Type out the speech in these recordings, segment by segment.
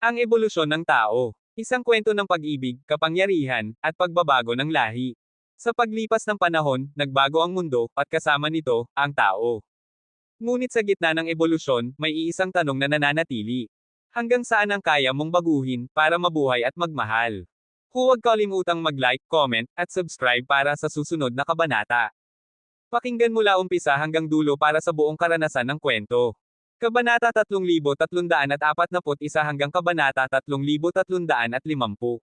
Ang ebolusyon ng tao. Isang kwento ng pag-ibig, kapangyarihan, at pagbabago ng lahi. Sa paglipas ng panahon, nagbago ang mundo, at kasama nito, ang tao. Ngunit sa gitna ng ebolusyon, may iisang tanong na nananatili. Hanggang saan ang kaya mong baguhin, para mabuhay at magmahal? Huwag kalimutang mag-like, comment, at subscribe para sa susunod na kabanata. Pakinggan mula umpisa hanggang dulo para sa buong karanasan ng kwento. Kabanata 3341 hanggang Kabanata 3350.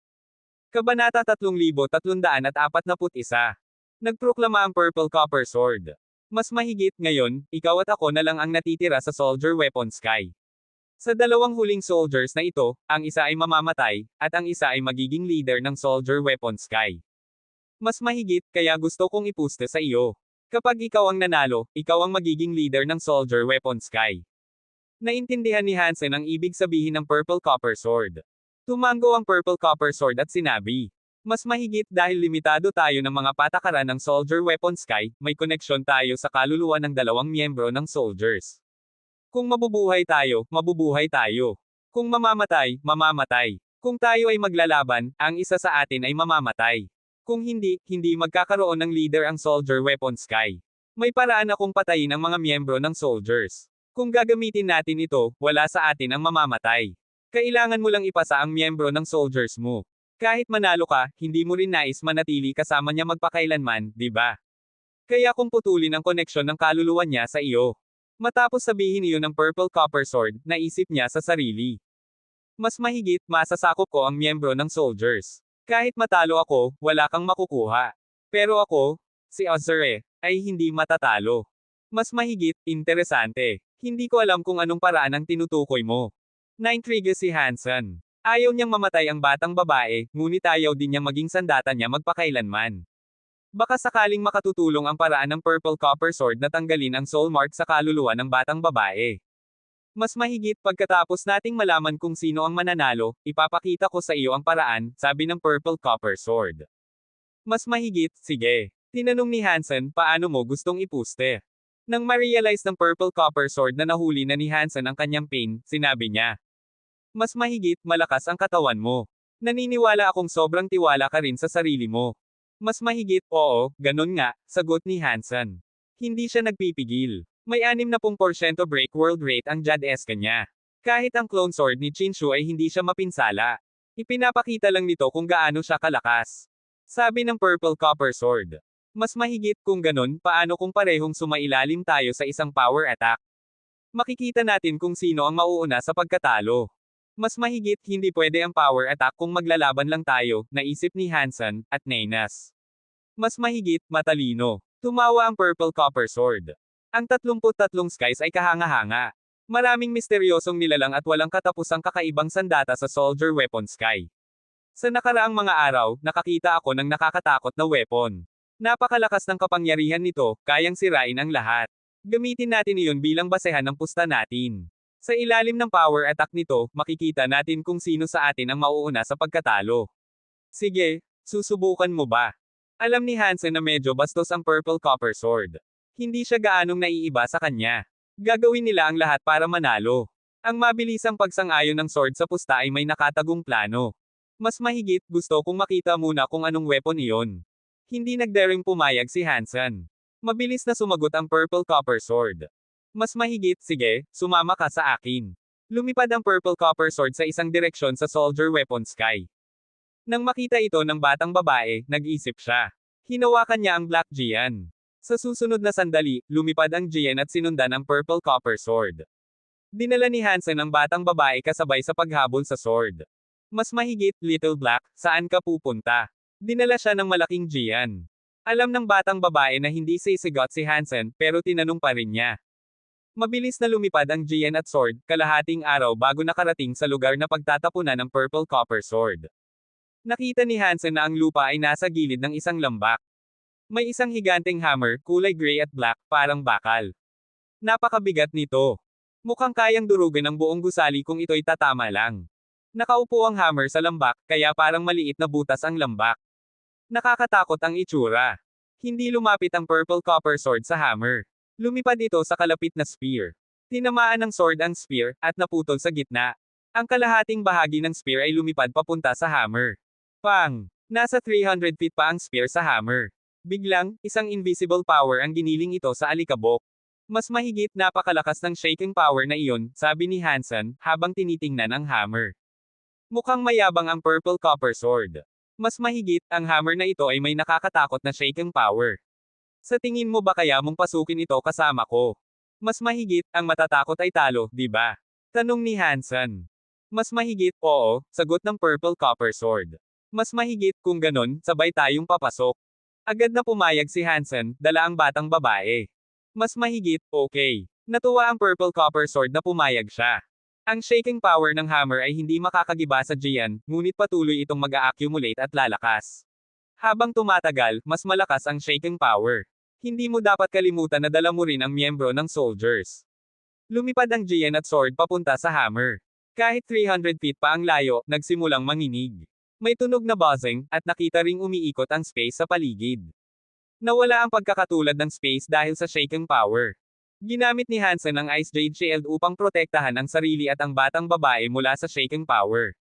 Kabanata 3341. Nagproklama ang Purple Copper Sword. Mas mahigit ngayon, ikaw at ako na lang ang natitira sa Soldier Weapon Sky. Sa dalawang huling soldiers na ito, ang isa ay mamamatay, at ang isa ay magiging leader ng Soldier Weapon Sky. Mas mahigit, kaya gusto kong ipuste sa iyo. Kapag ikaw ang nanalo, ikaw ang magiging leader ng Soldier Weapon Sky. Naintindihan ni Hansen ang ibig sabihin ng Purple Copper Sword. Tumango ang Purple Copper Sword at sinabi, mas mahigit dahil limitado tayo ng mga patakaran ng Soldier Weapon Sky, may koneksyon tayo sa kaluluwa ng dalawang miyembro ng soldiers. Kung mabubuhay tayo, mabubuhay tayo. Kung mamamatay, mamamatay. Kung tayo ay maglalaban, ang isa sa atin ay mamamatay. Kung hindi, hindi magkakaroon ng leader ang Soldier Weapon Sky. May paraan akong patayin ang mga miyembro ng soldiers. Kung gagamitin natin ito, wala sa atin ang mamamatay. Kailangan mo lang ipasa ang miyembro ng soldiers mo. Kahit manalo ka, hindi mo rin nais manatili kasama niya magpakailanman, di ba? Kaya kung putulin ang koneksyon ng kaluluwa niya sa iyo. Matapos sabihin iyon ng Purple Copper Sword, naisip niya sa sarili. Mas mahigit, masasakop ko ang miyembro ng soldiers. Kahit matalo ako, wala kang makukuha. Pero ako, si Azure, ay hindi matatalo. Mas mahigit, interesante. Hindi ko alam kung anong paraan ang tinutukoy mo. Naintriga si Hansen. Ayaw niyang mamatay ang batang babae, ngunit ayaw din niyang maging sandata niya magpakailanman. Baka sakaling makatutulong ang paraan ng Purple Copper Sword na tanggalin ang soul mark sa kaluluwa ng batang babae. Mas mahigit pagkatapos nating malaman kung sino ang mananalo, ipapakita ko sa iyo ang paraan, sabi ng Purple Copper Sword. Mas mahigit, sige. Tinanong ni Hansen, paano mo gustong ipuste? Nang ma-realize ng Purple Copper Sword na nahuli na ni Hansen ang kanyang pain, sinabi niya. Mas mahigit, malakas ang katawan mo. Naniniwala akong sobrang tiwala ka rin sa sarili mo. Mas mahigit, oo, ganun nga, sagot ni Hansen. Hindi siya nagpipigil. May 60% break world rate ang Jad-eska niya. Kahit ang clone sword ni Chinshu ay hindi siya mapinsala. Ipinapakita lang nito kung gaano siya kalakas. Sabi ng Purple Copper Sword. Mas mahigit kung ganun, paano kung parehong sumailalim tayo sa isang power attack? Makikita natin kung sino ang mauuna sa pagkatalo. Mas mahigit, hindi pwede ang power attack kung maglalaban lang tayo, naisip ni Hansen, at Nainas. Mas mahigit, matalino. Tumawa ang Purple Copper Sword. Ang 33 skies ay kahanga-hanga. Maraming misteryosong nilalang at walang katapusang kakaibang sandata sa Soldier Weapon Sky. Sa nakaraang mga araw, nakakita ako ng nakakatakot na weapon. Napakalakas ng kapangyarihan nito, kayang sirain ang lahat. Gamitin natin iyon bilang basehan ng pusta natin. Sa ilalim ng power attack nito, makikita natin kung sino sa atin ang mauuna sa pagkatalo. Sige, susubukan mo ba? Alam ni Hansen na medyo bastos ang Purple Copper Sword. Hindi siya gaanong naiiba sa kanya. Gagawin nila ang lahat para manalo. Ang mabilisang pagsang-ayon ng sword sa pusta ay may nakatagong plano. Mas mahigit, gusto kong makita muna kung anong weapon iyon. Hindi nagdaring pumayag si Hansen. Mabilis na sumagot ang Purple Copper Sword. Mas mahigit, sige, sumama ka sa akin. Lumipad ang Purple Copper Sword sa isang direksyon sa Soldier Weapon Sky. Nang makita ito ng batang babae, nag-isip siya. Hinawakan niya ang Black Giant. Sa susunod na sandali, lumipad ang Giant at sinundan ang Purple Copper Sword. Dinala ni Hansen ang batang babae kasabay sa paghabol sa sword. Mas mahigit, Little Black, saan ka pupunta? Dinala siya ng malaking Giant. Alam ng batang babae na hindi sisigot si Hansen, pero tinanong pa rin niya. Mabilis na lumipad ang Giant at sword, kalahating araw bago nakarating sa lugar na pagtatapunan ng Purple Copper Sword. Nakita ni Hansen na ang lupa ay nasa gilid ng isang lambak. May isang higanteng hammer, kulay gray at black, parang bakal. Napakabigat nito. Mukhang kayang durugan ang buong gusali kung ito'y tatama lang. Nakaupo ang hammer sa lambak, kaya parang maliit na butas ang lambak. Nakakatakot ang itsura. Hindi lumapit ang Purple Copper Sword sa hammer. Lumipad ito sa kalapit na spear. Tinamaan ng sword ang spear, at naputol sa gitna. Ang kalahating bahagi ng spear ay lumipad papunta sa hammer. Pang! Nasa 300 feet pa ang spear sa hammer. Biglang, isang invisible power ang giniling ito sa alikabok. Mas mahigit napakalakas ng shaking power na iyon, sabi ni Hansen, habang tinitingnan ang hammer. Mukhang mayabang ang purple copper sword. Mas mahigit, ang hammer na ito ay may nakakatakot na shaking power. Sa tingin mo ba kaya mong pasukin ito kasama ko? Mas mahigit, ang matatakot ay talo, di ba? Tanong ni Hansen. Mas mahigit, oo, sagot ng purple copper sword. Mas mahigit, kung ganon, sabay tayong papasok. Agad na pumayag si Hansen, dala ang batang babae. Mas mahigit, okay. Natuwa ang purple copper sword na pumayag siya. Ang shaking power ng hammer ay hindi makakagiba sa Jian, ngunit patuloy itong mag-a-accumulate at lalakas. Habang tumatagal, mas malakas ang shaking power. Hindi mo dapat kalimutan na dala mo rin ang miyembro ng soldiers. Lumipad ang Jian at sword papunta sa hammer. Kahit 300 feet pa ang layo, nagsimulang manginig. May tunog na buzzing, at nakita ring umiikot ang space sa paligid. Nawala ang pagkakatulad ng space dahil sa shaking power. Ginamit ni Hansen ang Ice Jade Shield upang protektahan ang sarili at ang batang babae mula sa shaking power.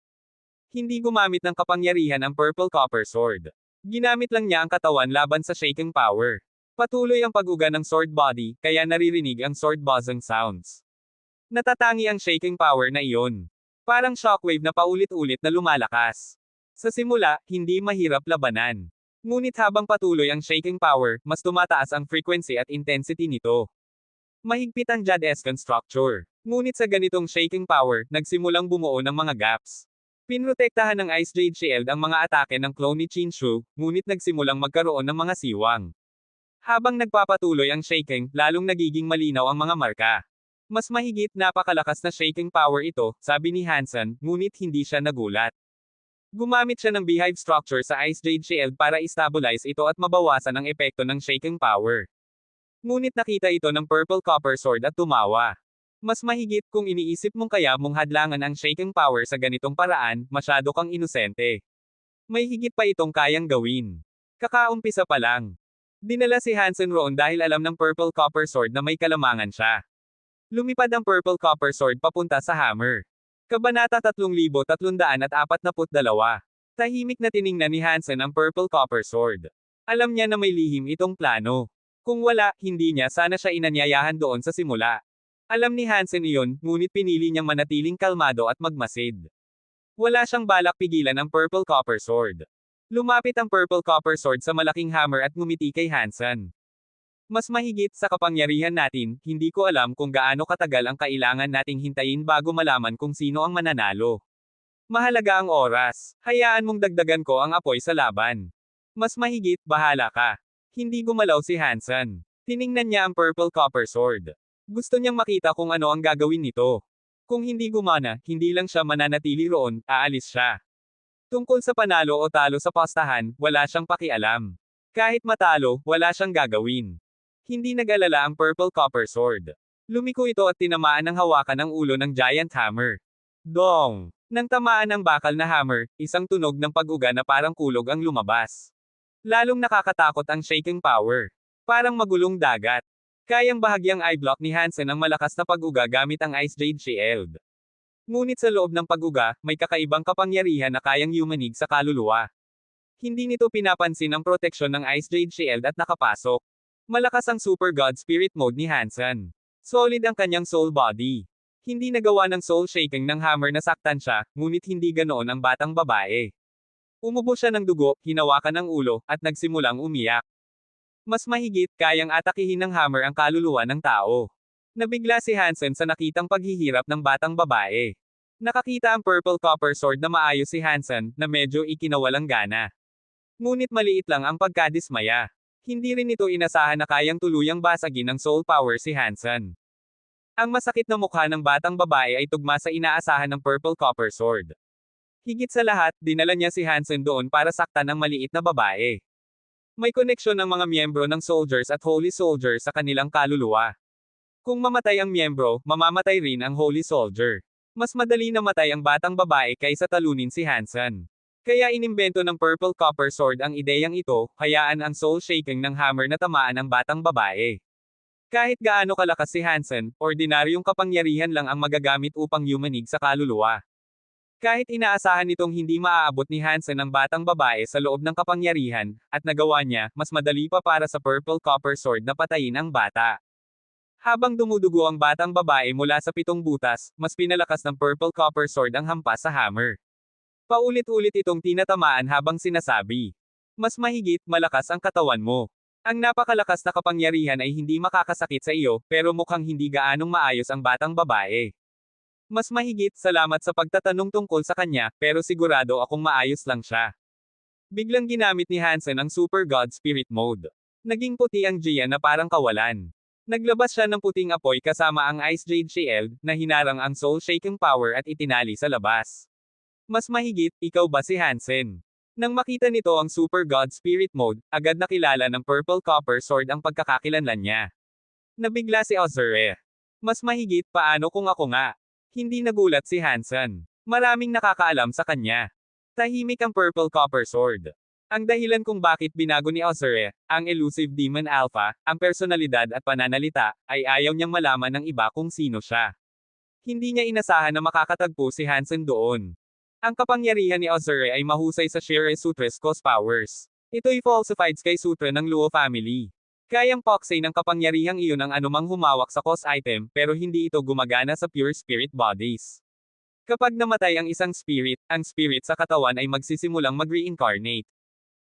Hindi gumamit ng kapangyarihan ang Purple Copper Sword. Ginamit lang niya ang katawan laban sa shaking power. Patuloy ang pag-uga ng sword body, kaya naririnig ang sword buzzing sounds. Natatangi ang shaking power na iyon. Parang shockwave na paulit-ulit na lumalakas. Sa simula, hindi mahirap labanan. Ngunit habang patuloy ang shaking power, mas tumataas ang frequency at intensity nito. Mahigpit ang Jade-esque structure. Ngunit sa ganitong shaking power, nagsimulang bumuo ng mga gaps. Pinrotektahan ng Ice Jade Shield ang mga atake ng clone ni Chinchu, ngunit nagsimulang magkaroon ng mga siwang. Habang nagpapatuloy ang shaking, lalong nagiging malinaw ang mga marka. Mas mahigit napakalakas na shaking power ito, sabi ni Hansen, ngunit hindi siya nagulat. Gumamit siya ng beehive structure sa Ice Jade Shield para i-stabilize ito at mabawasan ang epekto ng shaking power. Ngunit nakita ito ng Purple Copper Sword at tumawa. Mas mahigit kung iniisip mong kaya mong hadlangan ang shaking power sa ganitong paraan, masyado kang inosente. May higit pa itong kayang gawin. Kakaumpisa pa lang. Dinala si Hansen roon dahil alam ng Purple Copper Sword na may kalamangan siya. Lumipad ang Purple Copper Sword papunta sa hammer. Kabanata 3342. Tahimik na tiningnan ni Hansen ang Purple Copper Sword. Alam niya na may lihim itong plano. Kung wala, hindi niya sana siya inanyayahan doon sa simula. Alam ni Hansen iyon, ngunit pinili niyang manatiling kalmado at magmasid. Wala siyang balak pigilan ang Purple Copper Sword. Lumapit ang Purple Copper Sword sa malaking hammer at ngumiti kay Hansen. Mas mahigit sa kapangyarihan natin, hindi ko alam kung gaano katagal ang kailangan nating hintayin bago malaman kung sino ang mananalo. Mahalaga ang oras. Hayaan mong dagdagan ko ang apoy sa laban. Mas mahigit, bahala ka. Hindi gumalaw si Hansen. Tiningnan niya ang Purple Copper Sword. Gusto niyang makita kung ano ang gagawin nito. Kung hindi gumana, hindi lang siya mananatili roon, aalis siya. Tungkol sa panalo o talo sa pastahan, wala siyang pakialam. Kahit matalo, wala siyang gagawin. Hindi nag-alala ang Purple Copper Sword. Lumiko ito at tinamaan ng hawakan ng ulo ng giant hammer. Dong! Nang tamaan ng bakal na hammer, isang tunog ng pag-uga na parang kulog ang lumabas. Lalong nakakatakot ang shaking power. Parang magulong dagat. Kayang bahagyang i-block ni Hansen ang malakas na pag-uga gamit ang Ice Jade Shield. Ngunit sa loob ng pag-uga, may kakaibang kapangyarihan na kayang yumanig sa kaluluwa. Hindi nito pinapansin ang proteksyon ng Ice Jade Shield at nakapasok. Malakas ang Super God Spirit Mode ni Hansen. Solid ang kanyang soul body. Hindi nagawa ng soul shaking ng hammer na saktan siya, ngunit hindi ganoon ang batang babae. Umubo siya ng dugo, hinawakan ang ulo, at nagsimulang umiyak. Mas mahigit, kayang atakihin ng hammer ang kaluluwa ng tao. Nabigla si Hansen sa nakitang paghihirap ng batang babae. Nakakita ang Purple Copper Sword na maayos si Hansen, na medyo ikinawalang gana. Ngunit maliit lang ang pagkadismaya. Hindi rin ito inasahan na kayang tuluyang basagin ng soul power si Hansen. Ang masakit na mukha ng batang babae ay tugma sa inaasahan ng Purple Copper Sword. Higit sa lahat, dinala niya si Hansen doon para saktan ang maliit na babae. May koneksyon ng mga miyembro ng soldiers at holy soldiers sa kanilang kaluluwa. Kung mamatay ang miyembro, mamamatay rin ang holy soldier. Mas madali na matay ang batang babae kaysa talunin si Hansen. Kaya inimbento ng Purple Copper Sword ang ideyang ito, hayaan ang soul shaking ng hammer na tamaan ang batang babae. Kahit gaano kalakas si Hansen, ordinaryong kapangyarihan lang ang magagamit upang yumanig sa kaluluwa. Kahit inaasahan nitong hindi maaabot ni Hansen ang batang babae sa loob ng kapangyarihan, at nagawa niya, mas madali pa para sa Purple Copper Sword na patayin ang bata. Habang dumudugo ang batang babae mula sa 7 butas, mas pinalakas ng Purple Copper Sword ang hampas sa hammer. Paulit-ulit itong tinatamaan habang sinasabi, "Mas mahigit, malakas ang katawan mo. Ang napakalakas na kapangyarihan ay hindi makakasakit sa iyo, pero mukhang hindi gaanong maayos ang batang babae. Mas mahigit, salamat sa pagtatanong tungkol sa kanya, pero sigurado akong maayos lang siya." Biglang ginamit ni Hansen ang Super God Spirit Mode. Naging puti ang Gia na parang kawalan. Naglabas siya ng puting apoy kasama ang Ice Jade Shield, na hinarang ang Soul Shaking Power at itinali sa labas. Mas mahigit, ikaw ba si Hansen? Nang makita nito ang Super God Spirit Mode, agad nakilala ng Purple Copper Sword ang pagkakakilanlan niya. Nabigla si Ozure. Mas mahigit, paano kung ako nga? Hindi nagulat si Hansen. Maraming nakakaalam sa kanya. Tahimik ang Purple Copper Sword. Ang dahilan kung bakit binago ni Ozure, ang Elusive Demon Alpha, ang personalidad at pananalita, ay ayaw niyang malaman ng iba kung sino siya. Hindi niya inasahan na makakatagpo si Hansen doon. Ang kapangyarihan ni Ozure ay mahusay sa Shire Sutre's Cos Powers. Ito'y falsified Sky Sutra ng Luo family. Kayang poksay ng kapangyarihang iyon ang anumang humawak sa Cos item, pero hindi ito gumagana sa pure spirit bodies. Kapag namatay ang isang spirit, ang spirit sa katawan ay magsisimulang mag-reincarnate.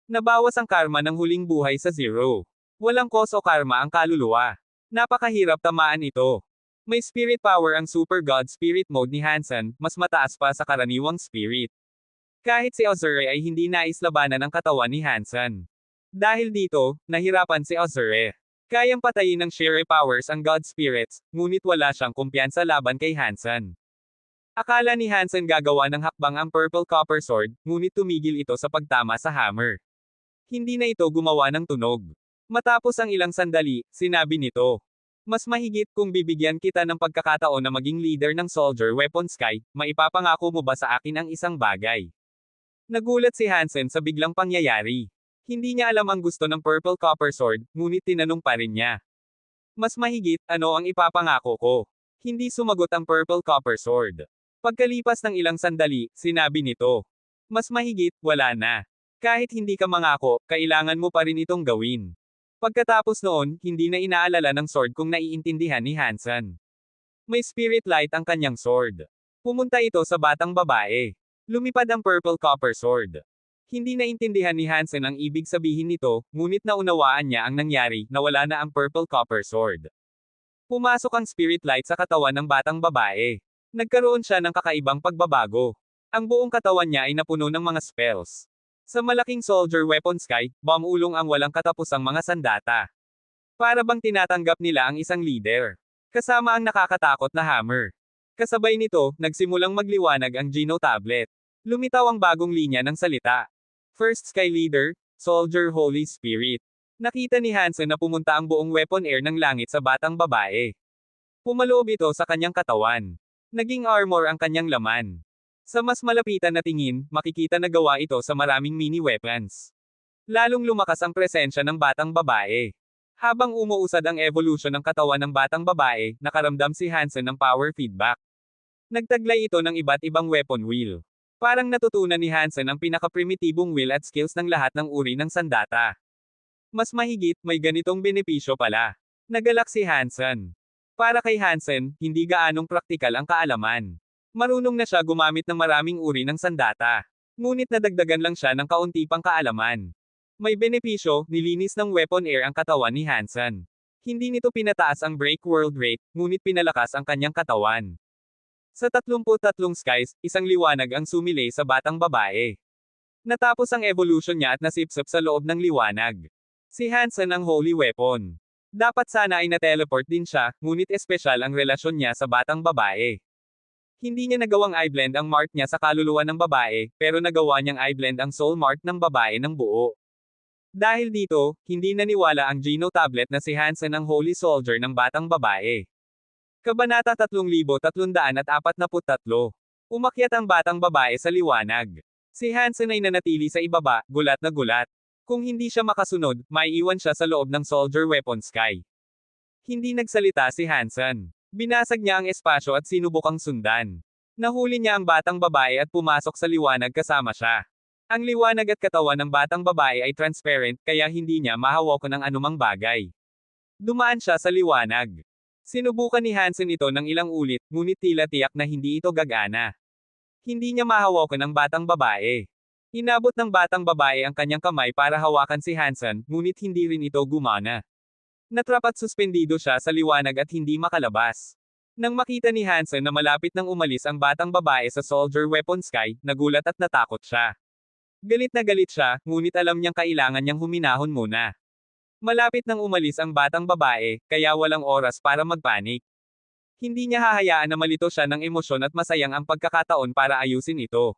Nabawas ang karma ng huling buhay sa zero. Walang cause o karma ang kaluluwa. Napakahirap tamaan ito. May spirit power ang Super God Spirit Mode ni Hansen, mas mataas pa sa karaniwang spirit. Kahit si Ozure ay hindi nais labanan ang katawan ni Hansen. Dahil dito, nahirapan si Ozure. Kayang patayin ng Shire powers ang God Spirits, ngunit wala siyang kumpiyansa laban kay Hansen. Akala ni Hansen gagawa ng hakbang ang Purple Copper Sword, ngunit tumigil ito sa pagtama sa hammer. Hindi na ito gumawa ng tunog. Matapos ang ilang sandali, sinabi nito, "Mas mahigit kung bibigyan kita ng pagkakataon na maging leader ng Soldier Weapon Sky, maipapangako mo ba sa akin ang isang bagay?" Nagulat si Hansen sa biglang pangyayari. Hindi niya alam ang gusto ng Purple Copper Sword, ngunit tinanong pa rin niya. "Mas mahigit, ano ang ipapangako ko?" Hindi sumagot ang Purple Copper Sword. Pagkalipas ng ilang sandali, sinabi nito, "Mas mahigit, wala na. Kahit hindi ka mangako, kailangan mo pa rin itong gawin." Pagkatapos noon, hindi na inaalala ng sword kung naiintindihan ni Hansen. May spirit light ang kanyang sword. Pumunta ito sa batang babae. Lumipad ang Purple Copper Sword. Hindi naintindihan ni Hansen ang ibig sabihin nito, ngunit naunawaan niya ang nangyari, nawala na ang Purple Copper Sword. Pumasok ang spirit light sa katawan ng batang babae. Nagkaroon siya ng kakaibang pagbabago. Ang buong katawan niya ay napuno ng mga spells. Sa malaking Soldier Weapon Sky, bumulong ang walang katapusang mga sandata. Para bang tinatanggap nila ang isang leader. Kasama ang nakakatakot na hammer. Kasabay nito, nagsimulang magliwanag ang Geno Tablet. Lumitaw ang bagong linya ng salita. First Sky Leader, Soldier Holy Spirit. Nakita ni Hansen na pumunta ang buong weapon air ng langit sa batang babae. Pumaloob ito sa kanyang katawan. Naging armor ang kanyang laman. Sa mas malapitan na tingin, makikita na gawa ito sa maraming mini-weapons. Lalong lumakas ang presensya ng batang babae. Habang umuusad ang evolution ng katawan ng batang babae, nakaramdam si Hansen ng power feedback. Nagtaglay ito ng iba't ibang weapon wheel. Parang natutunan ni Hansen ang pinaka-primitibong will at skills ng lahat ng uri ng sandata. Mas mahigit, may ganitong benepisyo pala. Nagalak si Hansen. Para kay Hansen, hindi gaanong praktikal ang kaalaman. Marunong na siya gumamit ng maraming uri ng sandata. Ngunit nadagdagan lang siya ng kaunti pang kaalaman. May benepisyo, nilinis ng weapon air ang katawan ni Hansen. Hindi nito pinataas ang break world rate, ngunit pinalakas ang kanyang katawan. Sa 33 skies, isang liwanag ang sumilay sa batang babae. Natapos ang evolution niya at nasipsip sa loob ng liwanag. Si Hansen ang holy weapon. Dapat sana ay na-teleport din siya, ngunit espesyal ang relasyon niya sa batang babae. Hindi niya nagawang i-blend ang mark niya sa kaluluwa ng babae, pero nagawa niyang i-blend ang soul mark ng babae ng buo. Dahil dito, hindi naniwala ang Geno Tablet na si Hansen ang holy soldier ng batang babae. Kabanata 3343. Umakyat ang batang babae sa liwanag. Si Hansen ay nanatili sa ibaba, gulat na gulat. Kung hindi siya makasunod, maiiwan siya sa loob ng Soldier Weapon Sky. Hindi nagsalita si Hansen. Binasag niya ang espasyo at sinubukang sundan. Nahuli niya ang batang babae at pumasok sa liwanag kasama siya. Ang liwanag at katawan ng batang babae ay transparent kaya hindi niya mahawakan ng anumang bagay. Dumaan siya sa liwanag. Sinubukan ni Hansen ito ng ilang ulit, ngunit tila tiyak na hindi ito gagana. Hindi niya mahawakan ang batang babae. Inabot ng batang babae ang kanyang kamay para hawakan si Hansen, ngunit hindi rin ito gumana. Natrap at suspendido siya sa liwanag at hindi makalabas. Nang makita ni Hansen na malapit nang umalis ang batang babae sa Soldier Weapon Sky, nagulat at natakot siya. Galit na galit siya, ngunit alam niyang kailangan niyang huminahon muna. Malapit nang umalis ang batang babae, kaya walang oras para magpanik. Hindi niya hahayaan na malito siya ng emosyon at masayang ang pagkakataon para ayusin ito.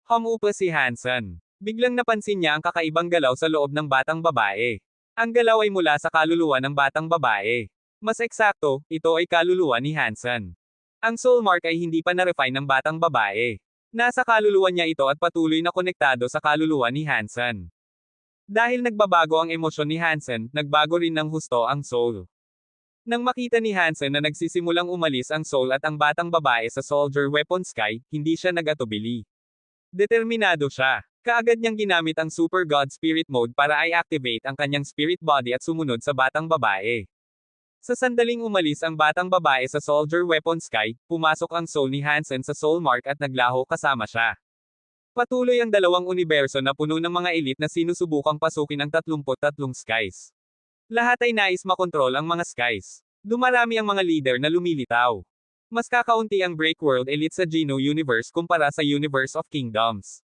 Humupa si Hansen. Biglang napansin niya ang kakaibang galaw sa loob ng batang babae. Ang galaw ay mula sa kaluluwa ng batang babae. Mas eksakto, ito ay kaluluwa ni Hansen. Ang soul mark ay hindi pa na-refine ng batang babae. Nasa kaluluwa niya ito at patuloy na konektado sa kaluluwa ni Hansen. Dahil nagbabago ang emosyon ni Hansen, nagbago rin ng husto ang soul. Nang makita ni Hansen na nagsisimulang umalis ang soul at ang batang babae sa Soldier Weapon Sky, hindi siya nagatubili. Determinado siya. Kaagad niyang ginamit ang Super God Spirit Mode para i-activate ang kanyang spirit body at sumunod sa batang babae. Sa sandaling umalis ang batang babae sa Soldier Weapon Sky, pumasok ang soul ni Hansen sa soul mark at naglaho kasama siya. Patuloy ang dalawang universo na puno ng mga elite na sinusubukang pasukin ang 33 skies. Lahat ay nais makontrol ang mga skies. Dumarami ang mga leader na lumilitaw. Mas kakaunti ang Break World Elite sa Geno Universe kumpara sa Universe of Kingdoms.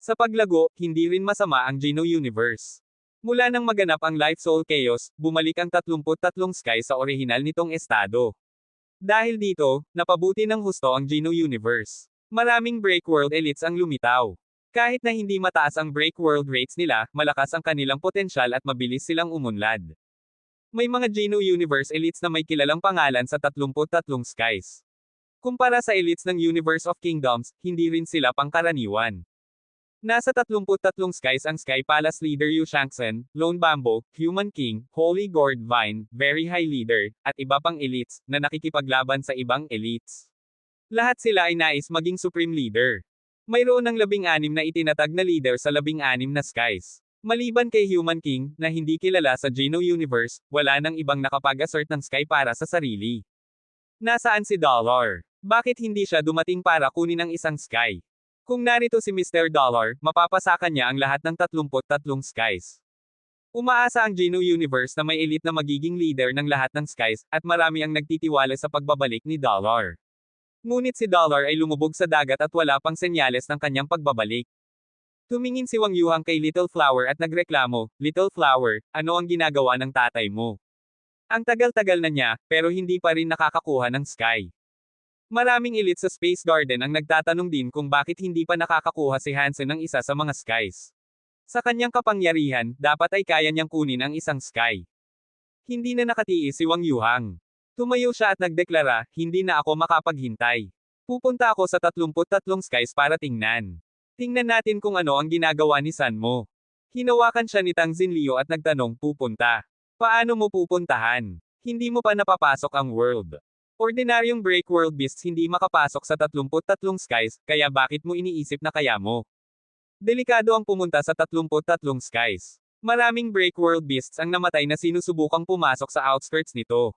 Sa paglago, hindi rin masama ang Geno Universe. Mula nang maganap ang Life Soul Chaos, bumalik ang 33 sky sa orihinal nitong estado. Dahil dito, napabuti ng husto ang Geno Universe. Maraming Break World Elites ang lumitaw. Kahit na hindi mataas ang Break World rates nila, malakas ang kanilang potensyal at mabilis silang umunlad. May mga Geno Universe Elites na may kilalang pangalan sa 33 skies. Kumpara sa elites ng Universe of Kingdoms, hindi rin sila pangkaraniwan. Nasa 33 skies ang Sky Palace Leader Yu Shangsen, Lone Bamboo, Human King, Holy Gourd Vine, Very High Leader, at iba pang elites, na nakikipaglaban sa ibang elites. Lahat sila ay nais maging Supreme Leader. Mayroon ng 16 na itinatag na leader sa 16 na skies. Maliban kay Human King, na hindi kilala sa Geno Universe, wala nang ibang nakapag-assert ng Sky para sa sarili. Nasaan si Dollar? Bakit hindi siya dumating para kunin ang isang Sky? Kung narito si Mr. Dollar, mapapasakan niya ang lahat ng 33 skies. Umaasa ang Geno Universe na may elite na magiging leader ng lahat ng skies, at marami ang nagtitiwala sa pagbabalik ni Dollar. Ngunit si Dollar ay lumubog sa dagat at wala pang senyales ng kanyang pagbabalik. Tumingin si Wang Yuhang kay Little Flower at nagreklamo, "Little Flower, ano ang ginagawa ng tatay mo? Ang tagal-tagal na niya, pero hindi pa rin nakakakuha ng Sky." Maraming elite sa Space Garden ang nagtatanong din kung bakit hindi pa nakakakuha si Hansen ng isa sa mga skies. Sa kanyang kapangyarihan, dapat ay kaya niyang kunin ang isang sky. Hindi na nakatiis si Wang Yuhang. Tumayo siya at nagdeklara, "Hindi na ako makapaghintay. Pupunta ako sa 33 skies para tingnan. Tingnan natin kung ano ang ginagawa ni San mo." Hinawakan siya ni Tang Xinliu at nagtanong, "Pupunta? Paano mo pupuntahan? Hindi mo pa napapasok ang world. Ordinaryong Break World Beasts hindi makapasok sa 33 skies, kaya bakit mo iniisip na kaya mo? Delikado ang pumunta sa 33 skies. Maraming Break World Beasts ang namatay na sinusubukang pumasok sa outskirts nito.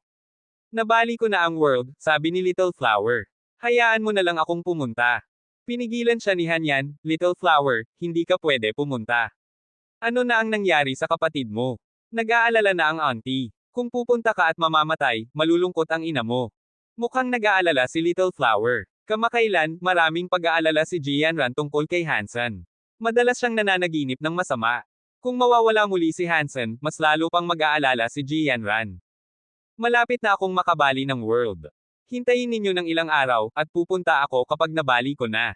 Nabali ko na ang world," sabi ni Little Flower. "Hayaan mo na lang akong pumunta." Pinigilan siya ni Hanyan, "Little Flower, hindi ka pwede pumunta. Ano na ang nangyari sa kapatid mo? Nag-aalala na ang auntie. Kung pupunta ka at mamamatay, malulungkot ang ina mo." Mukhang nag-aalala si Little Flower. Kamakailan, maraming pag-aalala si Jianran tungkol kay Hansen. Madalas siyang nananaginip ng masama. Kung mawawala muli si Hansen, mas lalo pang mag-aalala si Jianran. "Malapit na akong makabali ng world. Hintayin ninyo ng ilang araw, at pupunta ako kapag nabali ko na.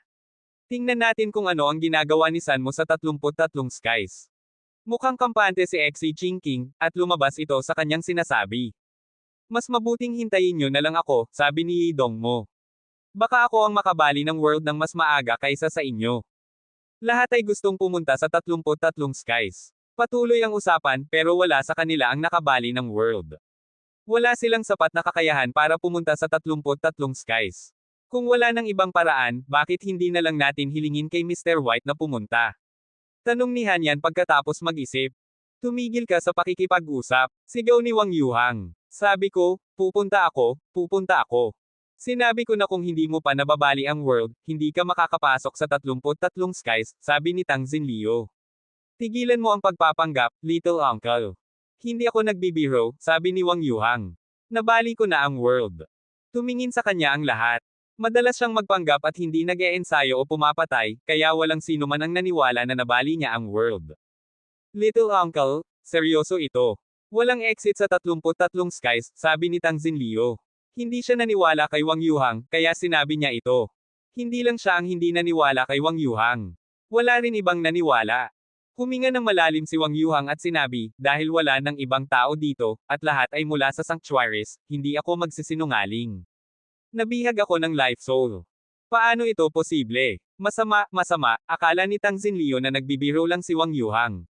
Tingnan natin kung ano ang ginagawa ni San mo sa 33 skies." Mukhang kampante si Xi Jinping, at lumabas ito sa kanyang sinasabi. "Mas mabuting hintayin nyo na lang ako," sabi ni Yi Dongmo. "Baka ako ang makabali ng world ng mas maaga kaysa sa inyo." Lahat ay gustong pumunta sa 33 skies. Patuloy ang usapan, pero wala sa kanila ang nakabali ng world. Wala silang sapat na kakayahan para pumunta sa 33 skies. Kung wala nang ibang paraan, bakit hindi na lang natin hilingin kay Mr. White na pumunta? Tanong ni Hanyan pagkatapos mag-isip. Tumigil ka sa pakikipag-usap, sigaw ni Wang Yuhang. Sabi ko, pupunta ako, pupunta ako. Sinabi ko na kung hindi mo pa nababali ang world, hindi ka makakapasok sa 33 skies, sabi ni Tang Xinliu. Tigilan mo ang pagpapanggap, little uncle. Hindi ako nagbibiro, sabi ni Wang Yuhang. Nabali ko na ang world. Tumingin sa kanya ang lahat. Madalas siyang magpanggap at hindi nag-e-ensayo o pumapatay, kaya walang sino man ang naniwala na nabali niya ang world. Little uncle, seryoso ito. Walang exit sa 33 skies, sabi ni Tang Xinliu. Hindi siya naniwala kay Wang Yuhang, kaya sinabi niya ito. Hindi lang siya ang hindi naniwala kay Wang Yuhang. Wala rin ibang naniwala. Huminga ng malalim si Wang Yuhang at sinabi, dahil wala ng ibang tao dito, at lahat ay mula sa sanctuaries, hindi ako magsisinungaling. Nabihag ako ng life soul. Paano ito posible? Masama, akala ni Tang Xinliu na nagbibiro lang si Wang Yuhang.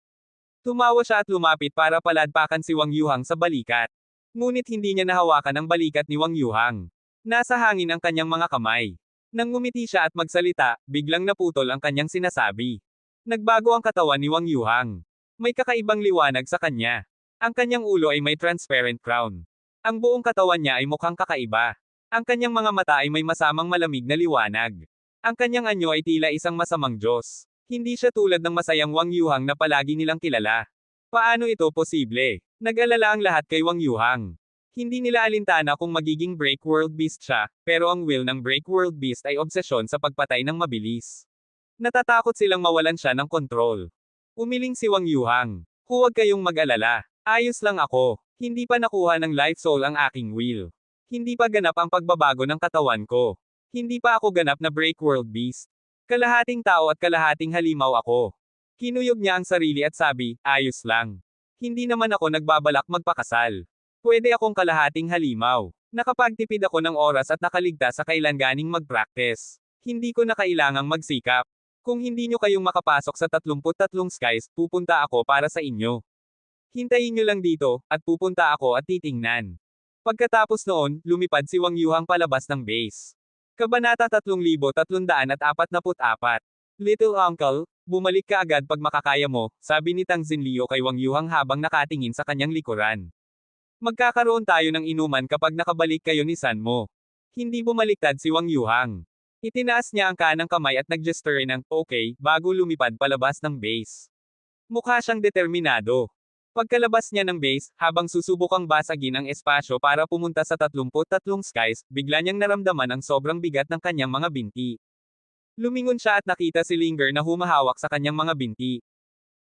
Tumawa siya at lumapit para paladpakan si Wang Yuhang sa balikat. Ngunit hindi niya nahawakan ang balikat ni Wang Yuhang. Nasa hangin ang kanyang mga kamay. Nang ngumiti siya at magsalita, biglang naputol ang kanyang sinasabi. Nagbago ang katawan ni Wang Yuhang. May kakaibang liwanag sa kanya. Ang kanyang ulo ay may transparent crown. Ang buong katawan niya ay mukhang kakaiba. Ang kanyang mga mata ay may masamang malamig na liwanag. Ang kanyang anyo ay tila isang masamang Diyos. Hindi siya tulad ng masayang Wang Yuhang na palagi nilang kilala. Paano ito posible? Nag-alala ang lahat kay Wang Yuhang. Hindi nila alintana kung magiging Break World Beast siya, pero ang will ng Break World Beast ay obsesyon sa pagpatay ng mabilis. Natatakot silang mawalan siya ng kontrol. Umiling si Wang Yuhang. Huwag kayong mag-alala. Ayos lang ako. Hindi pa nakuha ng life soul ang aking will. Hindi pa ganap ang pagbabago ng katawan ko. Hindi pa ako ganap na Break World Beast. Kalahating tao at kalahating halimaw ako. Kinuyog niya ang sarili at sabi, ayos lang. Hindi naman ako nagbabalak magpakasal. Pwede akong kalahating halimaw. Nakapagtipid ako ng oras at nakaligtas sa kailanganing mag-practice. Hindi ko na kailangang magsikap. Kung hindi nyo kayong makapasok sa 33 skies, pupunta ako para sa inyo. Hintayin nyo lang dito, at pupunta ako at titingnan. Pagkatapos noon, lumipad si Wang Yuhang palabas ng base. Kabanata 3344. Little uncle, bumalik ka agad pag makakaya mo, sabi ni Tang Xinliu kay Wang Yuhang habang nakatingin sa kanyang likuran. Magkakaroon tayo ng inuman kapag nakabalik kayo ni San mo. Hindi bumaliktad si Wang Yuhang. Itinaas niya ang kanang kamay at nag-gesture ng, okay, bago lumipad palabas ng base. Mukha siyang determinado. Pagkalabas niya ng base, habang susubukang basagin ang espasyo para pumunta sa 33 skies, bigla niyang naramdaman ang sobrang bigat ng kanyang mga binti. Lumingon siya at nakita si Linger na humahawak sa kanyang mga binti.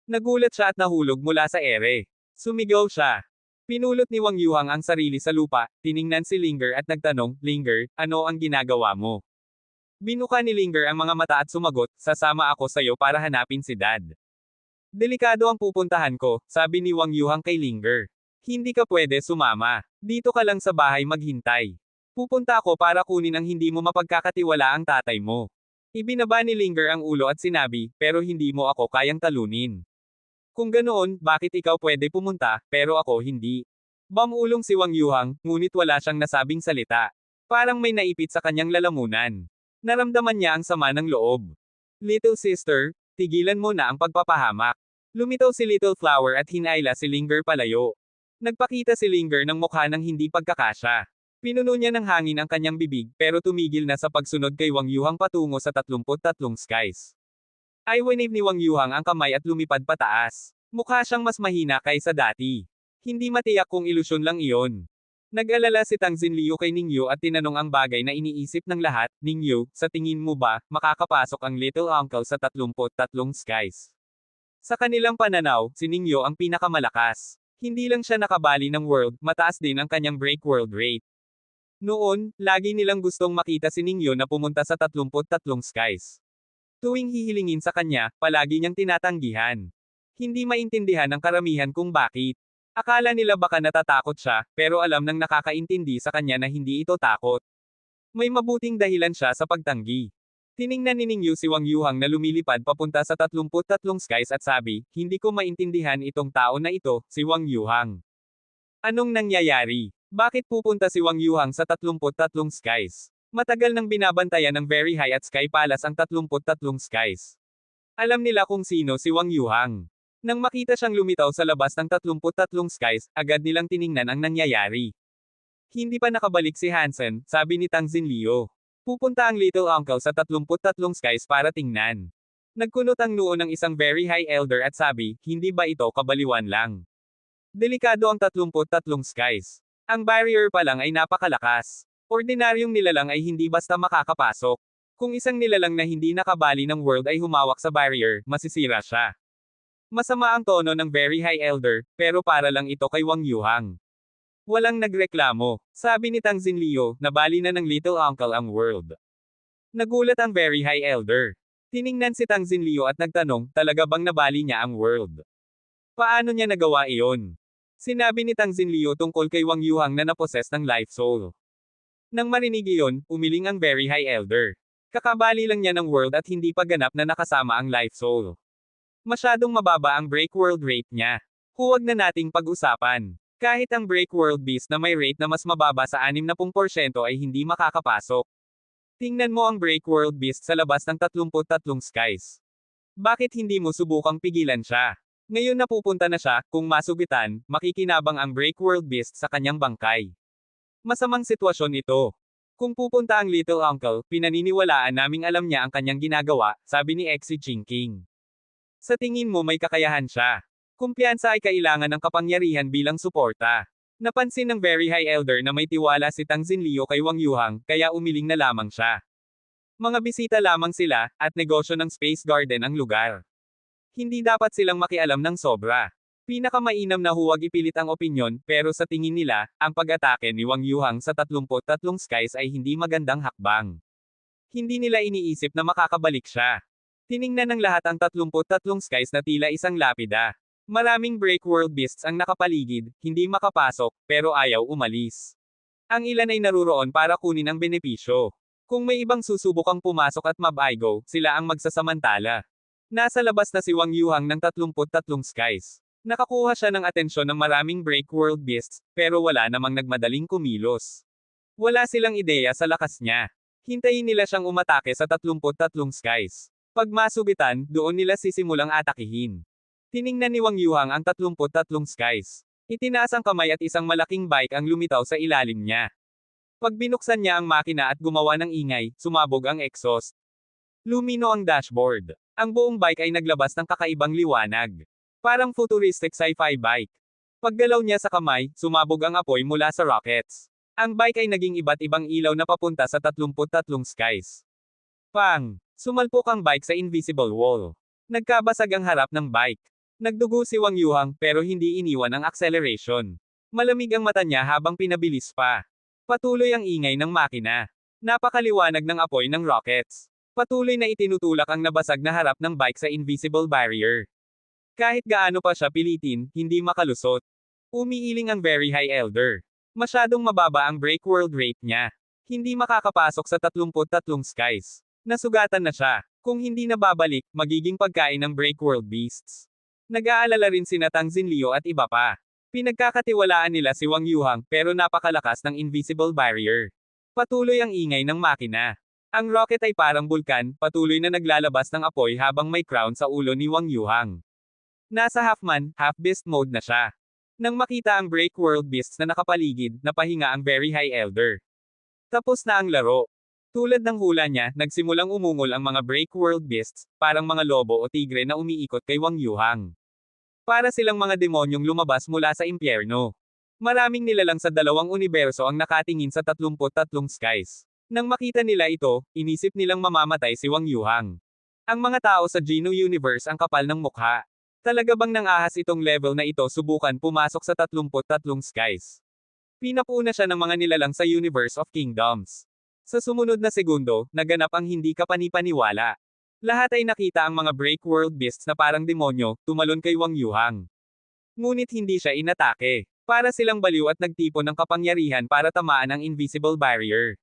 Nagulat siya at nahulog mula sa ere. Sumigaw siya. Pinulot ni Wang Yuhang ang sarili sa lupa, tiningnan si Linger at nagtanong, Linger, ano ang ginagawa mo? Binuka ni Linger ang mga mata at sumagot, sasama ako sayo para hanapin si Dad. Delikado ang pupuntahan ko, sabi ni Wang Yuhang kay Linger. Hindi ka pwede sumama. Dito ka lang sa bahay maghintay. Pupunta ako para kunin ang hindi mo mapagkakatiwala ang tatay mo. Ibinaba ni Linger ang ulo at sinabi, pero hindi mo ako kayang talunin. Kung ganoon, bakit ikaw pwede pumunta, pero ako hindi? Bamulong si Wang Yuhang, ngunit wala siyang nasabing salita. Parang may naipit sa kanyang lalamunan. Naramdaman niya ang sama ng loob. Little sister, tigilan mo na ang pagpapahamak. Lumitaw si Little Flower at hinayla si Linger palayo. Nagpakita si Linger ng mukha ng hindi pagkakasya. Pinuno niya ng hangin ang kanyang bibig, pero tumigil na sa pagsunod kay Wang Yuhang patungo sa 33 skies. Iwinave ni Wang Yuhang ang kamay at lumipad pataas. Mukha siyang mas mahina kaysa dati. Hindi matiyak kung ilusyon lang iyon. Nag-alala si Tang Xinliu kay Ningyu at tinanong ang bagay na iniisip ng lahat, Ningyu, sa tingin mo ba, makakapasok ang little uncle sa 33 skies? Sa kanilang pananaw, si Ningyu ang pinakamalakas. Hindi lang siya nakabali ng world, mataas din ang kanyang break world rate. Noon, lagi nilang gustong makita si Ningyu na pumunta sa 33 skies. Tuwing hihilingin sa kanya, palagi niyang tinatanggihan. Hindi maintindihan ng karamihan kung bakit. Akala nila baka natatakot siya, pero alam ng nakakaintindi sa kanya na hindi ito takot. May mabuting dahilan siya sa pagtanggi. Tiningnan ni Ningyu si Wang Yuhang na lumilipad papunta sa 33 skies at sabi, hindi ko maintindihan itong tao na ito, si Wang Yuhang. Anong nangyayari? Bakit pupunta si Wang Yuhang sa 33 skies? Matagal nang binabantayan ng Very High at Sky Palace ang 33 skies. Alam nila kung sino si Wang Yuhang. Nang makita siyang lumitaw sa labas ng 33 skies, agad nilang tiningnan ang nangyayari. Hindi pa nakabalik si Hansen, sabi ni Tang Xinliu. Pupunta ang little uncle sa 33 skies para tingnan. Nagkunot ang noo ng isang Very High Elder at sabi, hindi ba ito kabaliwan lang? Delikado ang 33 skies. Ang barrier pa lang ay napakalakas. Ordinaryong nilalang ay hindi basta makakapasok. Kung isang nilalang na hindi nakabali ng world ay humawak sa barrier, masisira siya. Masama ang tono ng Very High Elder, pero para lang ito kay Wang Yuhang. Walang nagreklamo. Sabi ni Tang Xinliu, nabali na ng little uncle ang world. Nagulat ang Very High Elder. Tiningnan si Tang Xinliu at nagtanong, talaga bang nabali niya ang world? Paano niya nagawa iyon? Sinabi ni Tang Xinliu tungkol kay Wang Yuhang na naposes ng life soul. Nang marinig iyon, umiling ang Very High Elder. Kakabali lang niya ng world at hindi pa ganap na nakasama ang life soul. Masyadong mababa ang break world rate niya. Huwag na nating pag-usapan. Kahit ang break world beast na may rate na mas mababa sa 60% ay hindi makakapasok. Tingnan mo ang break world beast sa labas ng 33 skies. Bakit hindi mo subukang pigilan siya? Ngayon napupunta na siya, kung masugitan, makikinabang ang break world beast sa kanyang bangkay. Masamang sitwasyon ito. Kung pupunta ang little uncle, pinaniniwalaan naming alam niya ang kanyang ginagawa, sabi ni Xi Jinping. Sa tingin mo may kakayahan siya. Kumpiyansa ay kailangan ng kapangyarihan bilang suporta. Napansin ng Very High Elder na may tiwala si Tang Xinliu kay Wang Yuhang, kaya umiling na lamang siya. Mga bisita lamang sila, at negosyo ng Space Garden ang lugar. Hindi dapat silang makialam ng sobra. Pinakamainam na huwag ipilit ang opinyon, pero sa tingin nila, ang pag-atake ni Wang Yuhang sa 33 skies ay hindi magandang hakbang. Hindi nila iniisip na makakabalik siya. Tiningnan ng lahat ang 33 skies na tila isang lapida. Maraming break world beasts ang nakapaligid, hindi makapasok, pero ayaw umalis. Ang ilan ay naruroon para kunin ang benepisyo. Kung may ibang susubukang pumasok at mabaigo, sila ang magsasamantala. Nasa labas na si Wang Yuhang ng 33 skies. Nakakuha siya ng atensyon ng maraming break world beasts, pero wala namang nagmadaling kumilos. Wala silang ideya sa lakas niya. Hintayin nila siyang umatake sa 33 skies. Pag masugitan, doon nila sisimulang atakihin. Tiningnan ni Wang Yuhang ang 33 skies. Itinaas ang kamay at isang malaking bike ang lumitaw sa ilalim niya. Pag binuksan niya ang makina at gumawa ng ingay, sumabog ang exhaust. Lumino ang dashboard. Ang buong bike ay naglabas ng kakaibang liwanag. Parang futuristic sci-fi bike. Paggalaw niya sa kamay, sumabog ang apoy mula sa rockets. Ang bike ay naging iba't ibang ilaw na papunta sa 33 skies. Pang! Sumalpok ang bike sa invisible wall. Nagkabasag ang harap ng bike. Nagdugo si Wang Yuhang pero hindi iniwan ang acceleration. Malamig ang mata niya habang pinabilis pa. Patuloy ang ingay ng makina. Napakaliwanag ng apoy ng rockets. Patuloy na itinutulak ang nabasag na harap ng bike sa invisible barrier. Kahit gaano pa siya pilitin, hindi makalusot. Umiiling ang Very High Elder. Masyadong mababa ang break world rate niya. Hindi makakapasok sa 33 skies. Nasugatan na siya. Kung hindi nababalik, magiging pagkain ng break world beasts. Nag-aalala rin sina Tang Xinliu at iba pa. Pinagkakatiwalaan nila si Wang Yuhang pero napakalakas ng invisible barrier. Patuloy ang ingay ng makina. Ang rocket ay parang bulkan, patuloy na naglalabas ng apoy habang may crown sa ulo ni Wang Yuhang. Nasa half-man, half-beast mode na siya. Nang makita ang break world beasts na nakapaligid, napahinga ang Very High Elder. Tapos na ang laro. Tulad ng hula niya, nagsimulang umungol ang mga break world beasts, parang mga lobo o tigre na umiikot kay Wang Yuhang. Para silang mga demonyong lumabas mula sa impyerno. Maraming nilalang sa dalawang universo ang nakatingin sa 33 skies. Nang makita nila ito, inisip nilang mamamatay si Wang Yuhang. Ang mga tao sa Geno Universe ang kapal ng mukha. Talaga bang nang-ahas itong level na ito subukan pumasok sa 33 skies? Pinapuna siya ng mga nilalang sa Universe of Kingdoms. Sa sumunod na segundo, naganap ang hindi kapanipaniwala. Lahat ay nakita ang mga break world beasts na parang demonyo, tumalon kay Wang Yuhang. Ngunit hindi siya inatake. Para silang baliw at nagtipon ng kapangyarihan para tamaan ang invisible barrier.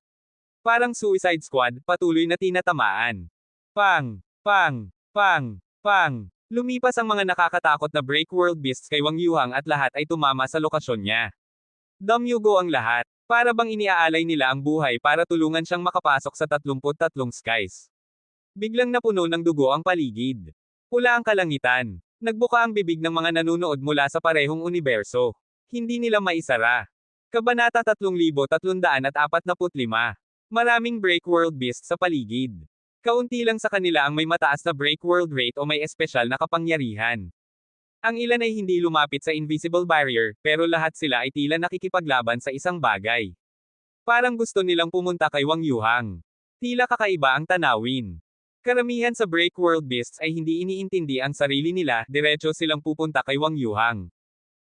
Parang Suicide Squad, patuloy na tinatamaan. Pang! Pang! Pang! Pang! Lumipas ang mga nakakatakot na break world beasts kay Wang Yuhang at lahat ay tumama sa lokasyon niya. Damyugo ang lahat. Para bang iniaalay nila ang buhay para tulungan siyang makapasok sa 33 skies. Biglang napuno ng dugo ang paligid. Pula ang kalangitan. Nagbuka ang bibig ng mga nanunood mula sa parehong universo. Hindi nila maisara. Kabanata 3345. Maraming break world beasts sa paligid. Kaunti lang sa kanila ang may mataas na break world rate o may espesyal na kapangyarihan. Ang ilan ay hindi lumapit sa invisible barrier, pero lahat sila ay tila nakikipaglaban sa isang bagay. Parang gusto nilang pumunta kay Wang Yuhang. Tila kakaiba ang tanawin. Karamihan sa break world beasts ay hindi iniintindi ang sarili nila, diretso silang pupunta kay Wang Yuhang.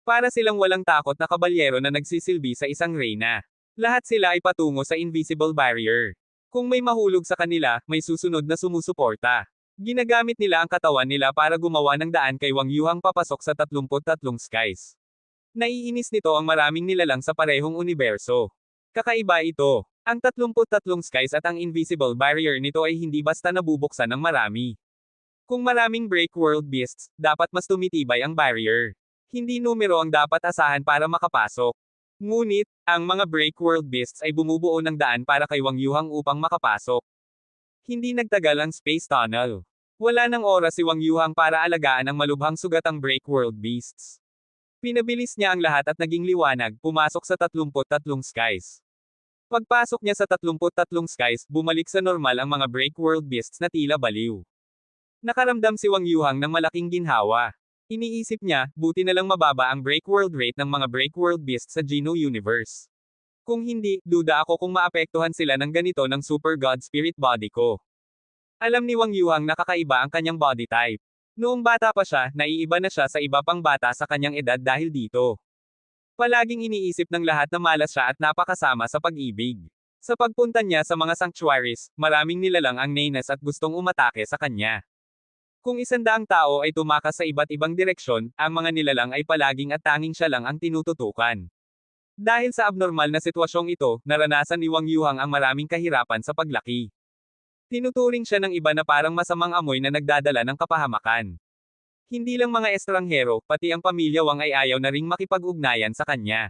Para silang walang takot na kabalyero na nagsisilbi sa isang reyna. Lahat sila ay patungo sa invisible barrier. Kung may mahulog sa kanila, may susunod na sumusuporta. Ginagamit nila ang katawan nila para gumawa ng daan kay Wang Yuhang papasok sa 33 skies. Naiinis nito ang maraming nilalang sa parehong universo. Kakaiba ito. Ang 33 skies at ang invisible barrier nito ay hindi basta nabubuksan ng marami. Kung maraming break world beasts, dapat mas tumitibay ang barrier. Hindi numero ang dapat asahan para makapasok. Ngunit, ang mga break world beasts ay bumubuo ng daan para kay Wang Yuhang upang makapasok. Hindi nagtagal ang space tunnel. Wala nang oras si Wang Yuhang para alagaan ang malubhang sugatang break world beasts. Pinabilis niya ang lahat at naging liwanag, pumasok sa 33 skies. Pagpasok niya sa 33 skies, bumalik sa normal ang mga break world beasts na tila baliw. Nakaramdam si Wang Yuhang ng malaking ginhawa. Iniisip niya, buti na lang mababa ang break world rate ng mga break world beasts sa Geno Universe. Kung hindi, duda ako kung maapektuhan sila ng ganito ng super god spirit body ko. Alam ni Wang Yuhang na kakaiba ang kanyang body type. Noong bata pa siya, naiiba na siya sa iba pang bata sa kanyang edad dahil dito. Palaging iniisip ng lahat na malas siya at napakasama sa pag-ibig. Sa pagpunta niya sa mga sanctuaries, maraming nilalang ang nainas at gustong umatake sa kanya. Kung 100 tao ay tumakas sa iba't ibang direksyon, ang mga nilalang ay palaging at tanging siya lang ang tinututukan. Dahil sa abnormal na sitwasyong ito, naranasan ni Wang Yuhang ang maraming kahirapan sa paglaki. Tinuturing siya ng iba na parang masamang amoy na nagdadala ng kapahamakan. Hindi lang mga estranghero, pati ang pamilya Wang ay ayaw na ring makipag-ugnayan sa kanya.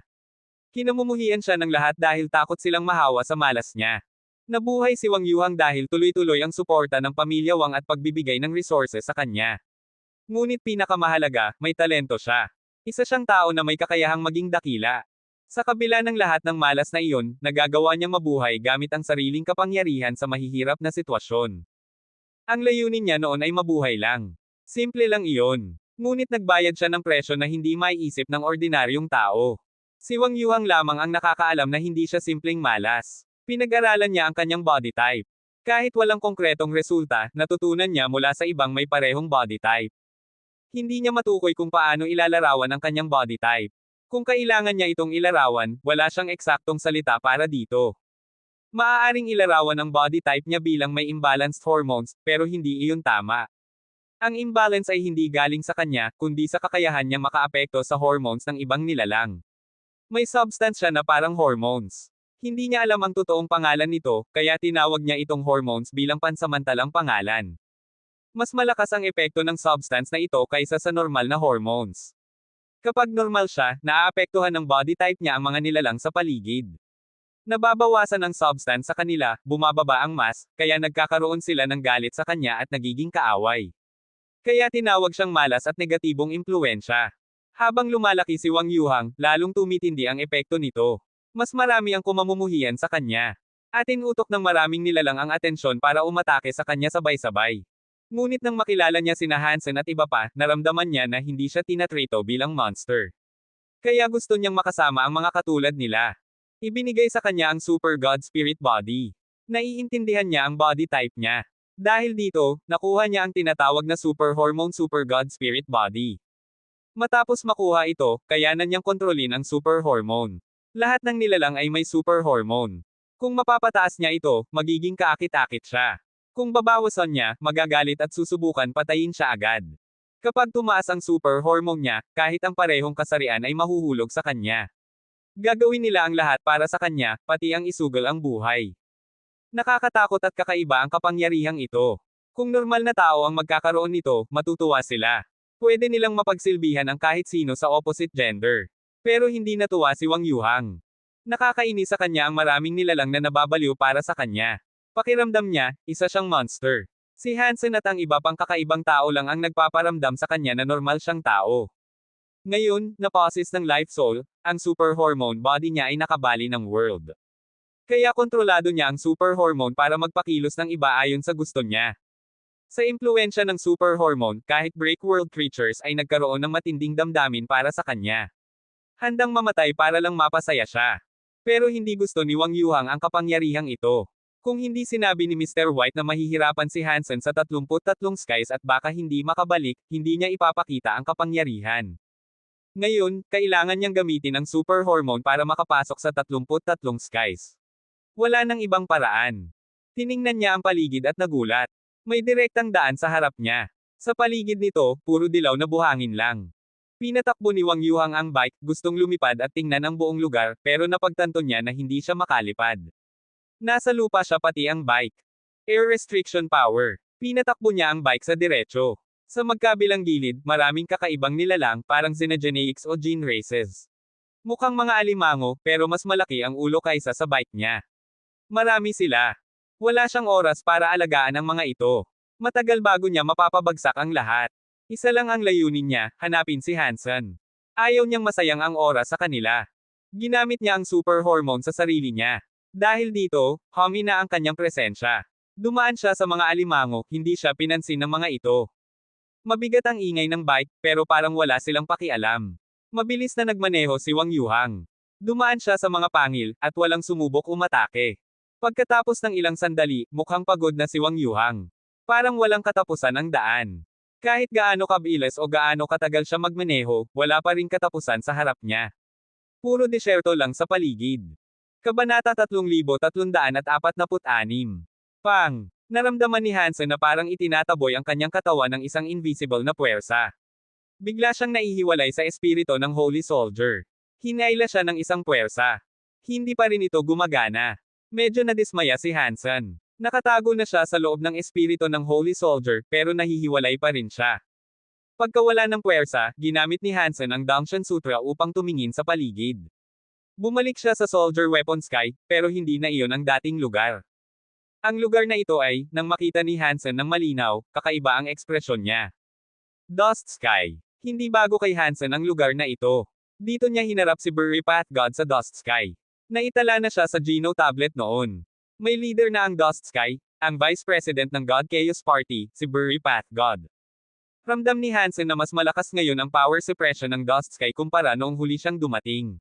Kinamumuhian siya ng lahat dahil takot silang mahawa sa malas niya. Nabuhay si Wang Yuhang dahil tuloy-tuloy ang suporta ng pamilya Wang at pagbibigay ng resources sa kanya. Ngunit pinakamahalaga, may talento siya. Isa siyang tao na may kakayahang maging dakila. Sa kabila ng lahat ng malas na iyon, nagagawa niyang mabuhay gamit ang sariling kapangyarihan sa mahihirap na sitwasyon. Ang layunin niya noon ay mabuhay lang. Simple lang iyon. Ngunit nagbayad siya ng presyo na hindi maiisip ng ordinaryong tao. Si Wang Yuhang lamang ang nakakaalam na hindi siya simpleng malas. Pinag-aralan niya ang kanyang body type. Kahit walang konkretong resulta, natutunan niya mula sa ibang may parehong body type. Hindi niya matukoy kung paano ilalarawan ang kanyang body type. Kung kailangan niya itong ilarawan, wala siyang eksaktong salita para dito. Maaaring ilarawan ang body type niya bilang may imbalanced hormones, pero hindi iyon tama. Ang imbalance ay hindi galing sa kanya, kundi sa kakayahan niya makaapekto sa hormones ng ibang nilalang. May substance siya na parang hormones. Hindi niya alam ang totoong pangalan nito, kaya tinawag niya itong hormones bilang pansamantalang pangalan. Mas malakas ang epekto ng substance na ito kaysa sa normal na hormones. Kapag normal siya, naaapektuhan ng body type niya ang mga nilalang sa paligid. Nababawasan ang substance sa kanila, bumababa ang mass, kaya nagkakaroon sila ng galit sa kanya at nagiging kaaway. Kaya tinawag siyang malas at negatibong impluwensya. Habang lumalaki si Wang Yuhang, lalong tumitindi ang epekto nito. Mas marami ang kumamumuhian sa kanya. At inutok ng maraming nilalang ang atensyon para umatake sa kanya sabay-sabay. Ngunit nang makilala niya sina Hansen at iba pa, naramdaman niya na hindi siya tinatrito bilang monster. Kaya gusto niyang makasama ang mga katulad nila. Ibinigay sa kanya ang Super God Spirit Body. Naiintindihan niya ang body type niya. Dahil dito, nakuha niya ang tinatawag na Super Hormone Super God Spirit Body. Matapos makuha ito, kayanan niyang kontrolin ang super hormone. Lahat ng nilalang ay may super hormone. Kung mapapataas niya ito, magiging kaakit-akit siya. Kung babawasan niya, magagalit at susubukan patayin siya agad. Kapag tumaas ang super hormone niya, kahit ang parehong kasarian ay mahuhulog sa kanya. Gagawin nila ang lahat para sa kanya, pati ang isugal ang buhay. Nakakatakot at kakaiba ang kapangyarihang ito. Kung normal na tao ang magkakaroon nito, matutuwa sila. Pwede nilang mapagsilbihan ang kahit sino sa opposite gender. Pero hindi natuwa si Wang Yuhang. Nakakainis sa kanya ang maraming nilalang na nababaliw para sa kanya. Pakiramdam niya, isa siyang monster. Si Hansen at ang iba pang kakaibang tao lang ang nagpaparamdam sa kanya na normal siyang tao. Ngayon, na-possess ng life soul, ang super hormone body niya ay nakabali ng world. Kaya kontrolado niya ang super hormone para magpakilos ng iba ayon sa gusto niya. Sa impluensya ng super hormone, kahit break world creatures ay nagkaroon ng matinding damdamin para sa kanya. Handang mamatay para lang mapasaya siya. Pero hindi gusto ni Wang Yuhang ang kapangyarihang ito. Kung hindi sinabi ni Mr. White na mahihirapan si Hansen sa 33 skies at baka hindi makabalik, hindi niya ipapakita ang kapangyarihan. Ngayon, kailangan niyang gamitin ang super hormone para makapasok sa 33 skies. Wala nang ibang paraan. Tiningnan niya ang paligid at nagulat. May direktang daan sa harap niya. Sa paligid nito, puro dilaw na buhangin lang. Pinatakbo ni Wang Yuhang ang bike, gustong lumipad at tingnan ang buong lugar, pero napagtanto niya na hindi siya makalipad. Nasa lupa siya pati ang bike. Air restriction power. Pinatakbo niya ang bike sa diretso. Sa magkabilang gilid, maraming kakaibang nilalang, parang xenogeneics o gene races. Mukhang mga alimango, pero mas malaki ang ulo kaysa sa bike niya. Marami sila. Wala siyang oras para alagaan ang mga ito. Matagal bago niya mapapabagsak ang lahat. Isa lang ang layunin niya, hanapin si Hansen. Ayaw niyang masayang ang oras sa kanila. Ginamit niya ang super hormone sa sarili niya. Dahil dito, humina ang kanyang presensya. Dumaan siya sa mga alimango, hindi siya pinansin ng mga ito. Mabigat ang ingay ng bike, pero parang wala silang pakialam. Mabilis na nagmaneho si Wang Yuhang. Dumaan siya sa mga pangil, at walang sumubok umatake. Pagkatapos ng ilang sandali, mukhang pagod na si Wang Yuhang. Parang walang katapusan ang daan. Kahit gaano kabilis o gaano katagal siya magmaneho, wala pa ring katapusan sa harap niya. Puro disyerto lang sa paligid. Kabanata 3346. Pang! Naramdaman ni Hansen na parang itinataboy ang kanyang katawan ng isang invisible na puwersa. Bigla siyang naihiwalay sa espiritu ng Holy Soldier. Hinaila siya ng isang puwersa. Hindi pa rin ito gumagana. Medyo nadismaya si Hansen. Nakatago na siya sa loob ng espiritu ng Holy Soldier, pero nahihiwalay pa rin siya. Pagkawala ng puwersa, ginamit ni Hansen ang Dangshan Sutra upang tumingin sa paligid. Bumalik siya sa Soldier Weapon Sky, pero hindi na iyon ang dating lugar. Ang lugar na ito ay, nang makita ni Hansen ng malinaw, kakaiba ang ekspresyon niya. Dust Sky. Hindi bago kay Hansen ang lugar na ito. Dito niya hinarap si Burry Path God sa Dust Sky. Naitala na siya sa Geno tablet noon. May leader na ang Dust Sky, ang Vice President ng God Chaos Party, si Burry Path God. Ramdam ni Hansen na mas malakas ngayon ang power suppression ng Dust Sky kumpara noong huli siyang dumating.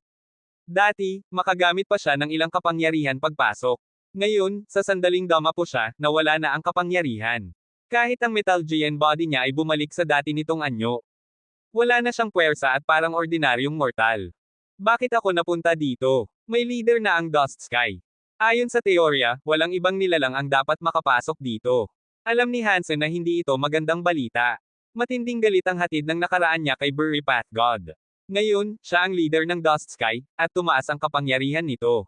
Dati, makagamit pa siya ng ilang kapangyarihan pagpasok. Ngayon, sa sandaling dama po siya, nawala na ang kapangyarihan. Kahit ang Metal Giant body niya ay bumalik sa dati nitong anyo. Wala na siyang puwersa at parang ordinaryong mortal. Bakit ako napunta dito? May leader na ang Dust Sky. Ayon sa teorya, walang ibang nilalang ang dapat makapasok dito. Alam ni Hansen na hindi ito magandang balita. Matinding galit ang hatid ng nakaraan niya kay Burry Path God. Ngayon, siya ang leader ng Dust Sky, at tumaas ang kapangyarihan nito.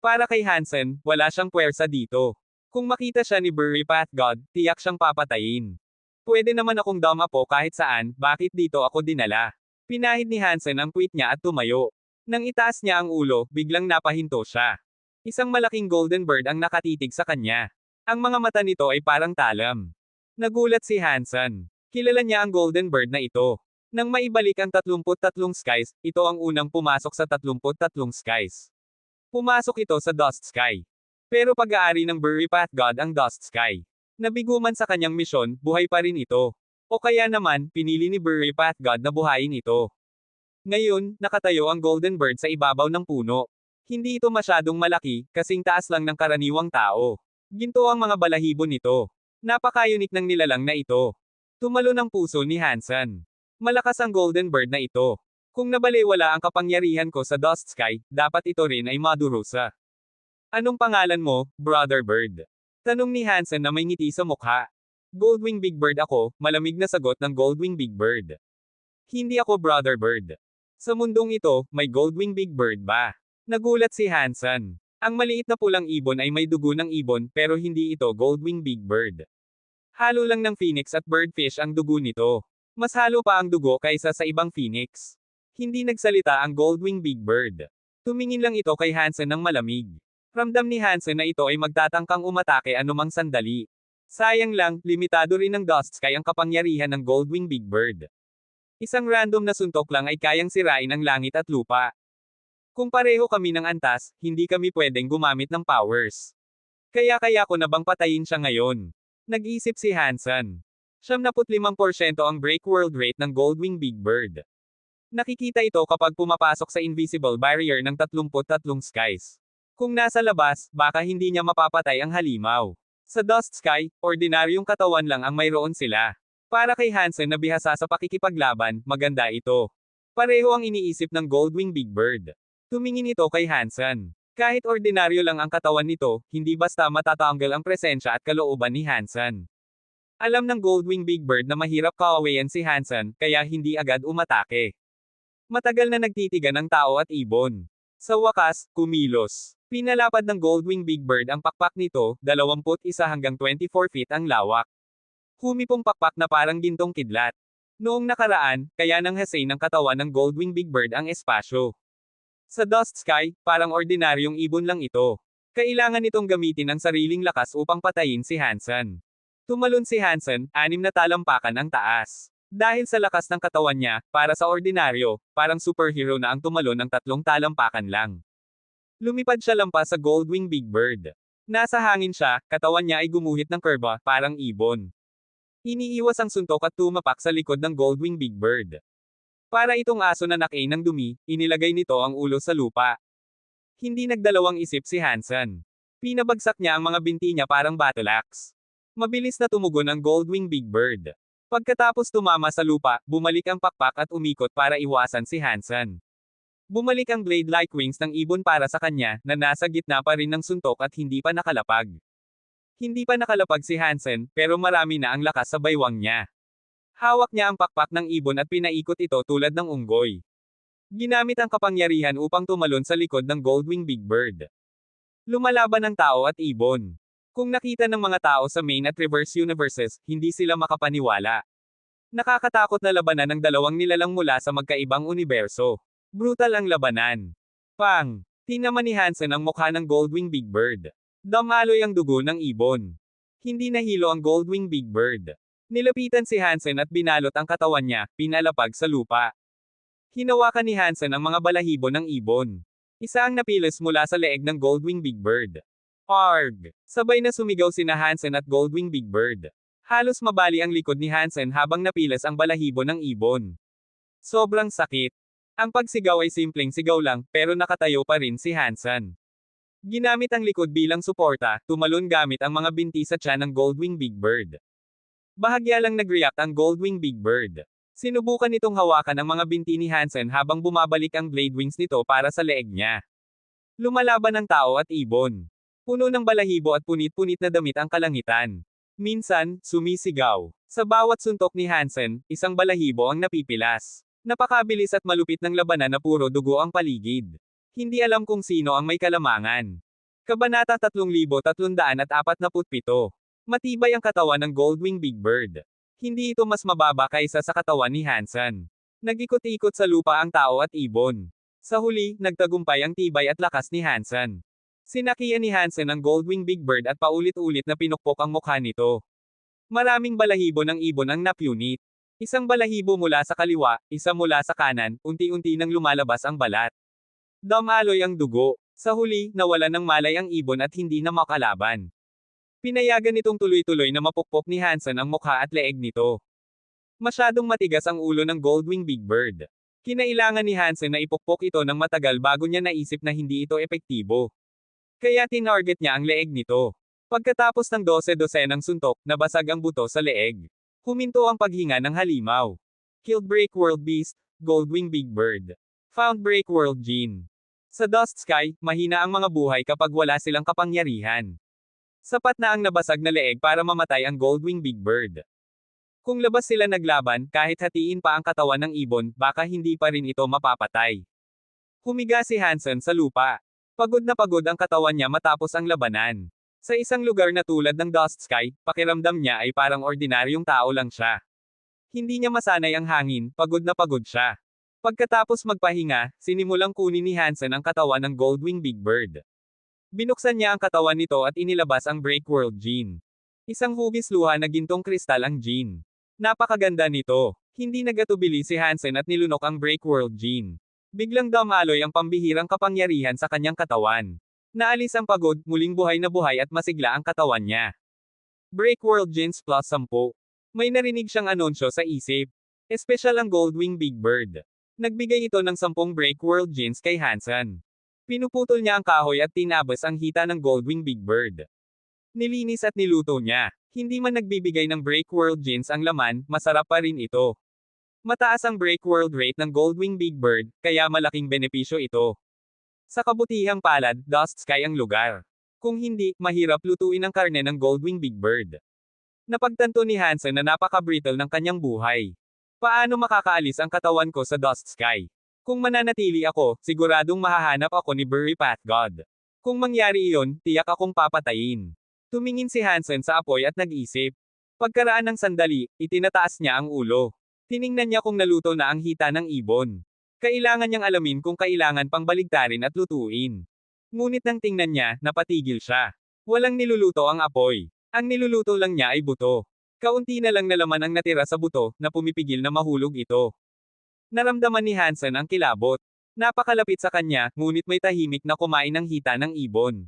Para kay Hansen, wala siyang puwersa dito. Kung makita siya ni Burry Path God, tiyak siyang papatayin. Pwede naman akong dama po kahit saan, bakit dito ako dinala? Pinahid ni Hansen ang puwit niya at tumayo. Nang itaas niya ang ulo, biglang napahinto siya. Isang malaking golden bird ang nakatitig sa kanya. Ang mga mata nito ay parang talam. Nagulat si Hansen. Kilala niya ang golden bird na ito. Nang maibalik ang 33 skies, ito ang unang pumasok sa 33 skies. Pumasok ito sa Dust Sky. Pero pag-aari ng Burry Path God ang Dust Sky. Nabigo man sa kanyang misyon, buhay pa rin ito. O kaya naman, pinili ni Burry Path God na buhayin ito. Ngayon, nakatayo ang golden bird sa ibabaw ng puno. Hindi ito masyadong malaki, kasing taas lang ng karaniwang tao. Ginto ang mga balahibo nito. Napaka-unique ng nilalang na ito. Tumalo ng puso ni Hansen. Malakas ang golden bird na ito. Kung nabalewala ang kapangyarihan ko sa Dust Sky, dapat ito rin ay madurusa. Anong pangalan mo, Brother Bird? Tanong ni Hansen na may ngiti sa mukha. Goldwing Big Bird ako, malamig na sagot ng Goldwing Big Bird. Hindi ako Brother Bird. Sa mundong ito, may Goldwing Big Bird ba? Nagulat si Hansen. Ang maliit na pulang ibon ay may dugo ng ibon, pero hindi ito Goldwing Big Bird. Halo lang ng phoenix at birdfish ang dugo nito. Mas halo pa ang dugo kaysa sa ibang phoenix. Hindi nagsalita ang Goldwing Big Bird. Tumingin lang ito kay Hansen ng malamig. Ramdam ni Hansen na ito ay magtatangkang umatake anumang sandali. Sayang lang, limitado rin ng Dust Sky ang kapangyarihan ng Goldwing Big Bird. Isang random na suntok lang ay kayang sirain ang langit at lupa. Kung pareho kami ng antas, hindi kami pwedeng gumamit ng powers. Kaya ko na bang patayin siya ngayon? Nag-isip si Hansen. 75% ang break world rate ng Goldwing Big Bird. Nakikita ito kapag pumapasok sa invisible barrier ng 33 skies. Kung nasa labas, baka hindi niya mapapatay ang halimaw. Sa Dust Sky, ordinaryong katawan lang ang mayroon sila. Para kay Hansen na bihasa sa pakikipaglaban, maganda ito. Pareho ang iniisip ng Goldwing Big Bird. Tumingin ito kay Hansen. Kahit ordinaryo lang ang katawan nito, hindi basta matatanggal ang presensya at kalooban ni Hansen. Alam ng Goldwing Big Bird na mahirap kaawayan si Hansen, kaya hindi agad umatake. Matagal na nagtitigan ng tao at ibon. Sa wakas, kumilos. Pinalapad ng Goldwing Big Bird ang pakpak nito, 21 hanggang 24 feet ang lawak. Humipong pakpak na parang gintong kidlat. Noong nakaraan, kaya nang hasay ng katawan ng Goldwing Big Bird ang espasyo. Sa Dust Sky, parang ordinaryong ibon lang ito. Kailangan itong gamitin ang sariling lakas upang patayin si Hansen. Tumalon si Hansen, 6 na talampakan ang taas. Dahil sa lakas ng katawan niya, para sa ordinaryo, parang superhero na ang tumalon ng 3 talampakan lang. Lumipad siya lampas sa Goldwing Big Bird. Nasa hangin siya, katawan niya ay gumuhit ng kurba, parang ibon. Iniiwas ang suntok at tumapak sa likod ng Goldwing Big Bird. Para itong aso na nakain ng dumi, inilagay nito ang ulo sa lupa. Hindi nagdalawang isip si Hansen. Pinabagsak niya ang mga binti niya parang battle axe. Mabilis na tumugon ang Goldwing Big Bird. Pagkatapos tumama sa lupa, bumalik ang pakpak at umikot para iwasan si Hansen. Bumalik ang blade-like wings ng ibon para sa kanya, na nasa gitna pa rin ng suntok at hindi pa nakalapag. Hindi pa nakalapag si Hansen, pero marami na ang lakas sa baywang niya. Hawak niya ang pakpak ng ibon at pinaikot ito tulad ng unggoy. Ginamit ang kapangyarihan upang tumalon sa likod ng Goldwing Big Bird. Lumalaban ang tao at ibon. Kung nakita ng mga tao sa main at reverse universes, hindi sila makapaniwala. Nakakatakot na labanan ng dalawang nilalang mula sa magkaibang universo. Brutal ang labanan. Pang! Tinaman ni Hansen ang mukha ng Goldwing Big Bird. Damaloy ang dugo ng ibon. Hindi nahilo ang Goldwing Big Bird. Nilapitan si Hansen at binalot ang katawan niya, pinalapag sa lupa. Hinawakan ni Hansen ang mga balahibo ng ibon. Isa ang napilas mula sa leeg ng Goldwing Big Bird. Arg! Sabay na sumigaw sina Hansen at Goldwing Big Bird. Halos mabali ang likod ni Hansen habang napilas ang balahibo ng ibon. Sobrang sakit. Ang pagsigaw ay simpleng sigaw lang, pero nakatayo pa rin si Hansen. Ginamit ang likod bilang suporta, tumalon gamit ang mga binti sa tiyan ng Goldwing Big Bird. Bahagya lang nag-react ang Goldwing Big Bird. Sinubukan nitong hawakan ang mga binti ni Hansen habang bumabalik ang blade wings nito para sa leeg niya. Lumalaban ang tao at ibon. Puno ng balahibo at punit-punit na damit ang kalangitan. Minsan, sumisigaw. Sa bawat suntok ni Hansen, isang balahibo ang napipilas. Napakabilis at malupit ng labanan na puro dugo ang paligid. Hindi alam kung sino ang may kalamangan. Kabanata 3347. Matibay ang katawan ng Goldwing Big Bird. Hindi ito mas mababa kaysa sa katawan ni Hansen. Nag-ikot-ikot sa lupa ang tao at ibon. Sa huli, nagtagumpay ang tibay at lakas ni Hansen. Sinakian ni Hansen ang Goldwing Big Bird at paulit-ulit na pinukpok ang mukha nito. Maraming balahibo ng ibon ang napunit. Isang balahibo mula sa kaliwa, isa mula sa kanan, unti-unti nang lumalabas ang balat. Damaloy ang dugo. Sa huli, nawalan ng malay ang ibon at hindi na makalaban. Pinayagan nitong tuloy-tuloy na mapukpok ni Hansen ang mukha at leeg nito. Masyadong matigas ang ulo ng Goldwing Big Bird. Kinailangan ni Hansen na ipukpok ito ng matagal bago niya naisip na hindi ito epektibo. Kaya tinarget niya ang leeg nito. Pagkatapos ng 12 ng suntok, nabasag ang buto sa leeg. Huminto ang paghinga ng halimaw. Killed Break World Beast, Goldwing Big Bird. Found Break World Gene. Sa Dust Sky, mahina ang mga buhay kapag wala silang kapangyarihan. Sapat na ang nabasag na leeg para mamatay ang Goldwing Big Bird. Kung labas sila naglaban, kahit hatiin pa ang katawan ng ibon, baka hindi pa rin ito mapapatay. Humiga si Hansen sa lupa. Pagod na pagod ang katawan niya matapos ang labanan. Sa isang lugar na tulad ng Dust Sky, pakiramdam niya ay parang ordinaryong tao lang siya. Hindi niya masanay ang hangin, pagod na pagod siya. Pagkatapos magpahinga, sinimulang kunin ni Hansen ang katawan ng Goldwing Big Bird. Binuksan niya ang katawan nito at inilabas ang Breakworld Gene. Isang hugis luha na gintong kristal ang gene. Napakaganda nito. Hindi nagatubili si Hansen at nilunok ang Breakworld Gene. Biglang damaloy ang pambihirang kapangyarihan sa kanyang katawan. Naalis ang pagod, muling buhay na buhay at masigla ang katawan niya. Breakworld Genes plus 10. May narinig siyang anunsyo sa isip. Espesyal ang Goldwing Big Bird. Nagbigay ito ng 10 Breakworld Genes kay Hansen. Pinuputol niya ang kahoy at tinabas ang hita ng Goldwing Big Bird. Nilinis at niluto niya. Hindi man nagbibigay ng Breakworld Genes ang laman, masarap pa rin ito. Mataas ang Breakworld rate ng Goldwing Big Bird, kaya malaking benepisyo ito. Sa kabutihang palad, Dust Sky ang lugar. Kung hindi, mahirap lutuin ang karne ng Goldwing Big Bird. Napagtanto ni Hansen na napaka-brittle ng kanyang buhay. Paano makakaalis ang katawan ko sa Dust Sky? Kung mananatili ako, siguradong mahahanap ako ni Burry Path God. Kung mangyari iyon, tiyak akong papatayin. Tumingin si Hansen sa apoy at nag-isip. Pagkaraan ng sandali, itinataas niya ang ulo. Tiningnan niya kung naluto na ang hita ng ibon. Kailangan niyang alamin kung kailangan pang baligtarin at lutuin. Ngunit nang tingnan niya, napatigil siya. Walang niluluto ang apoy. Ang niluluto lang niya ay buto. Kaunti na lang na laman ang natira sa buto, na pumipigil na mahulog ito. Naramdaman ni Hansen ang kilabot. Napakalapit sa kanya, ngunit may tahimik na kumain ng hita ng ibon.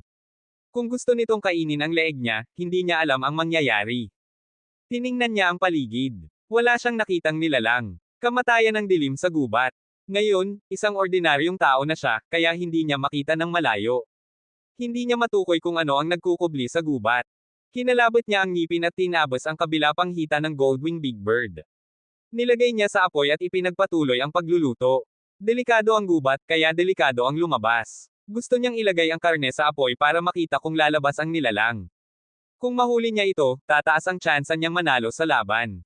Kung gusto nitong kainin ang leeg niya, hindi niya alam ang mangyayari. Tiningnan niya ang paligid. Wala siyang nakitang nilalang. Kamatayan ng dilim sa gubat. Ngayon, isang ordinaryong tao na siya, kaya hindi niya makita ng malayo. Hindi niya matukoy kung ano ang nagkukubli sa gubat. Kinalabot niya ang ngipin at tinabas ang kabila pang hita ng Goldwing Big Bird. Nilagay niya sa apoy at ipinagpatuloy ang pagluluto. Delikado ang gubat, kaya delikado ang lumabas. Gusto niyang ilagay ang karne sa apoy para makita kung lalabas ang nilalang. Kung mahuli niya ito, tataas ang tsansa niyang manalo sa laban.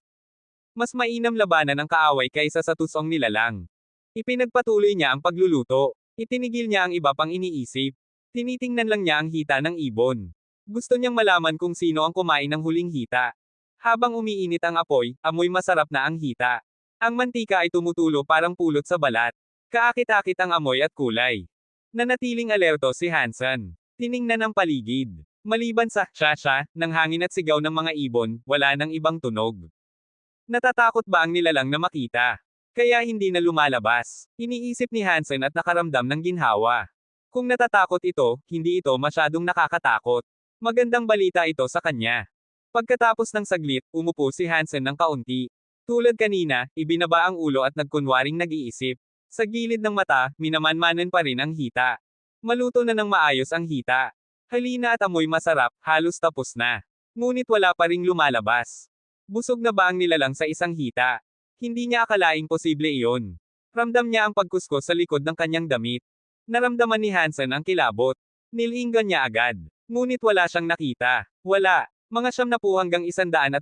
Mas mainam labanan ang kaaway kaysa sa tusong nilalang. Ipinagpatuloy niya ang pagluluto. Itinigil niya ang iba pang iniisip. Tinitingnan lang niya ang hita ng ibon. Gusto niyang malaman kung sino ang kumain ng huling hita. Habang umiinit ang apoy, amoy masarap na ang hita. Ang mantika ay tumutulo parang pulot sa balat. Kaakit-akit ang amoy at kulay. Nanatiling alerto si Hansen. Tiningnan ang paligid. Maliban sa "sha-sha" ng hangin at sigaw ng mga ibon, wala nang ibang tunog. Natatakot ba ang nilalang na makita? Kaya hindi na lumalabas. Iniisip ni Hansen at nakaramdam ng ginhawa. Kung natatakot ito, hindi ito masyadong nakakatakot. Magandang balita ito sa kanya. Pagkatapos ng saglit, umupo si Hansen ng kaunti. Tulad kanina, ibinaba ang ulo at nagkunwaring nag-iisip. Sa gilid ng mata, minamanmanan pa rin ang hita. Maluto na ng maayos ang hita. Halina at amoy masarap, halos tapos na. Ngunit wala pa ring lumalabas. Busog na ba ang nilalang sa isang hita? Hindi niya akalaing posible iyon. Ramdam niya ang pagkuskos sa likod ng kanyang damit. Naramdaman ni Hansen ang kilabot. Nilinggan niya agad. Ngunit wala siyang nakita. Wala. Mga 70 hanggang 120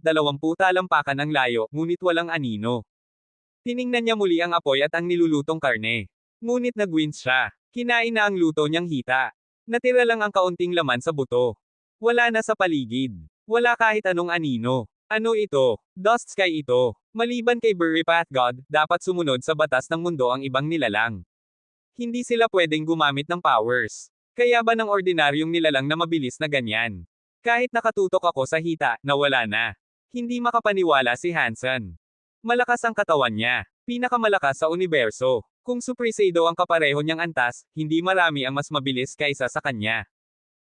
talampakan ang layo, ngunit walang anino. Tiningnan niya muli ang apoy at ang nilulutong karne. Ngunit nag-wins siya. Kinain na ang luto niyang hita. Natira lang ang kaunting laman sa buto. Wala na sa paligid. Wala kahit anong anino. Ano ito? Dust Sky ito. Maliban kay Burry Path God, dapat sumunod sa batas ng mundo ang ibang nilalang. Hindi sila pwedeng gumamit ng powers. Kaya ba ng ordinaryong nilalang na mabilis na ganyan? Kahit nakatutok ako sa hita, nawala na. Hindi makapaniwala si Hansen. Malakas ang katawan niya. Pinakamalakas sa universo. Kung Supresado ang kapareho niyang antas, hindi marami ang mas mabilis kaysa sa kanya.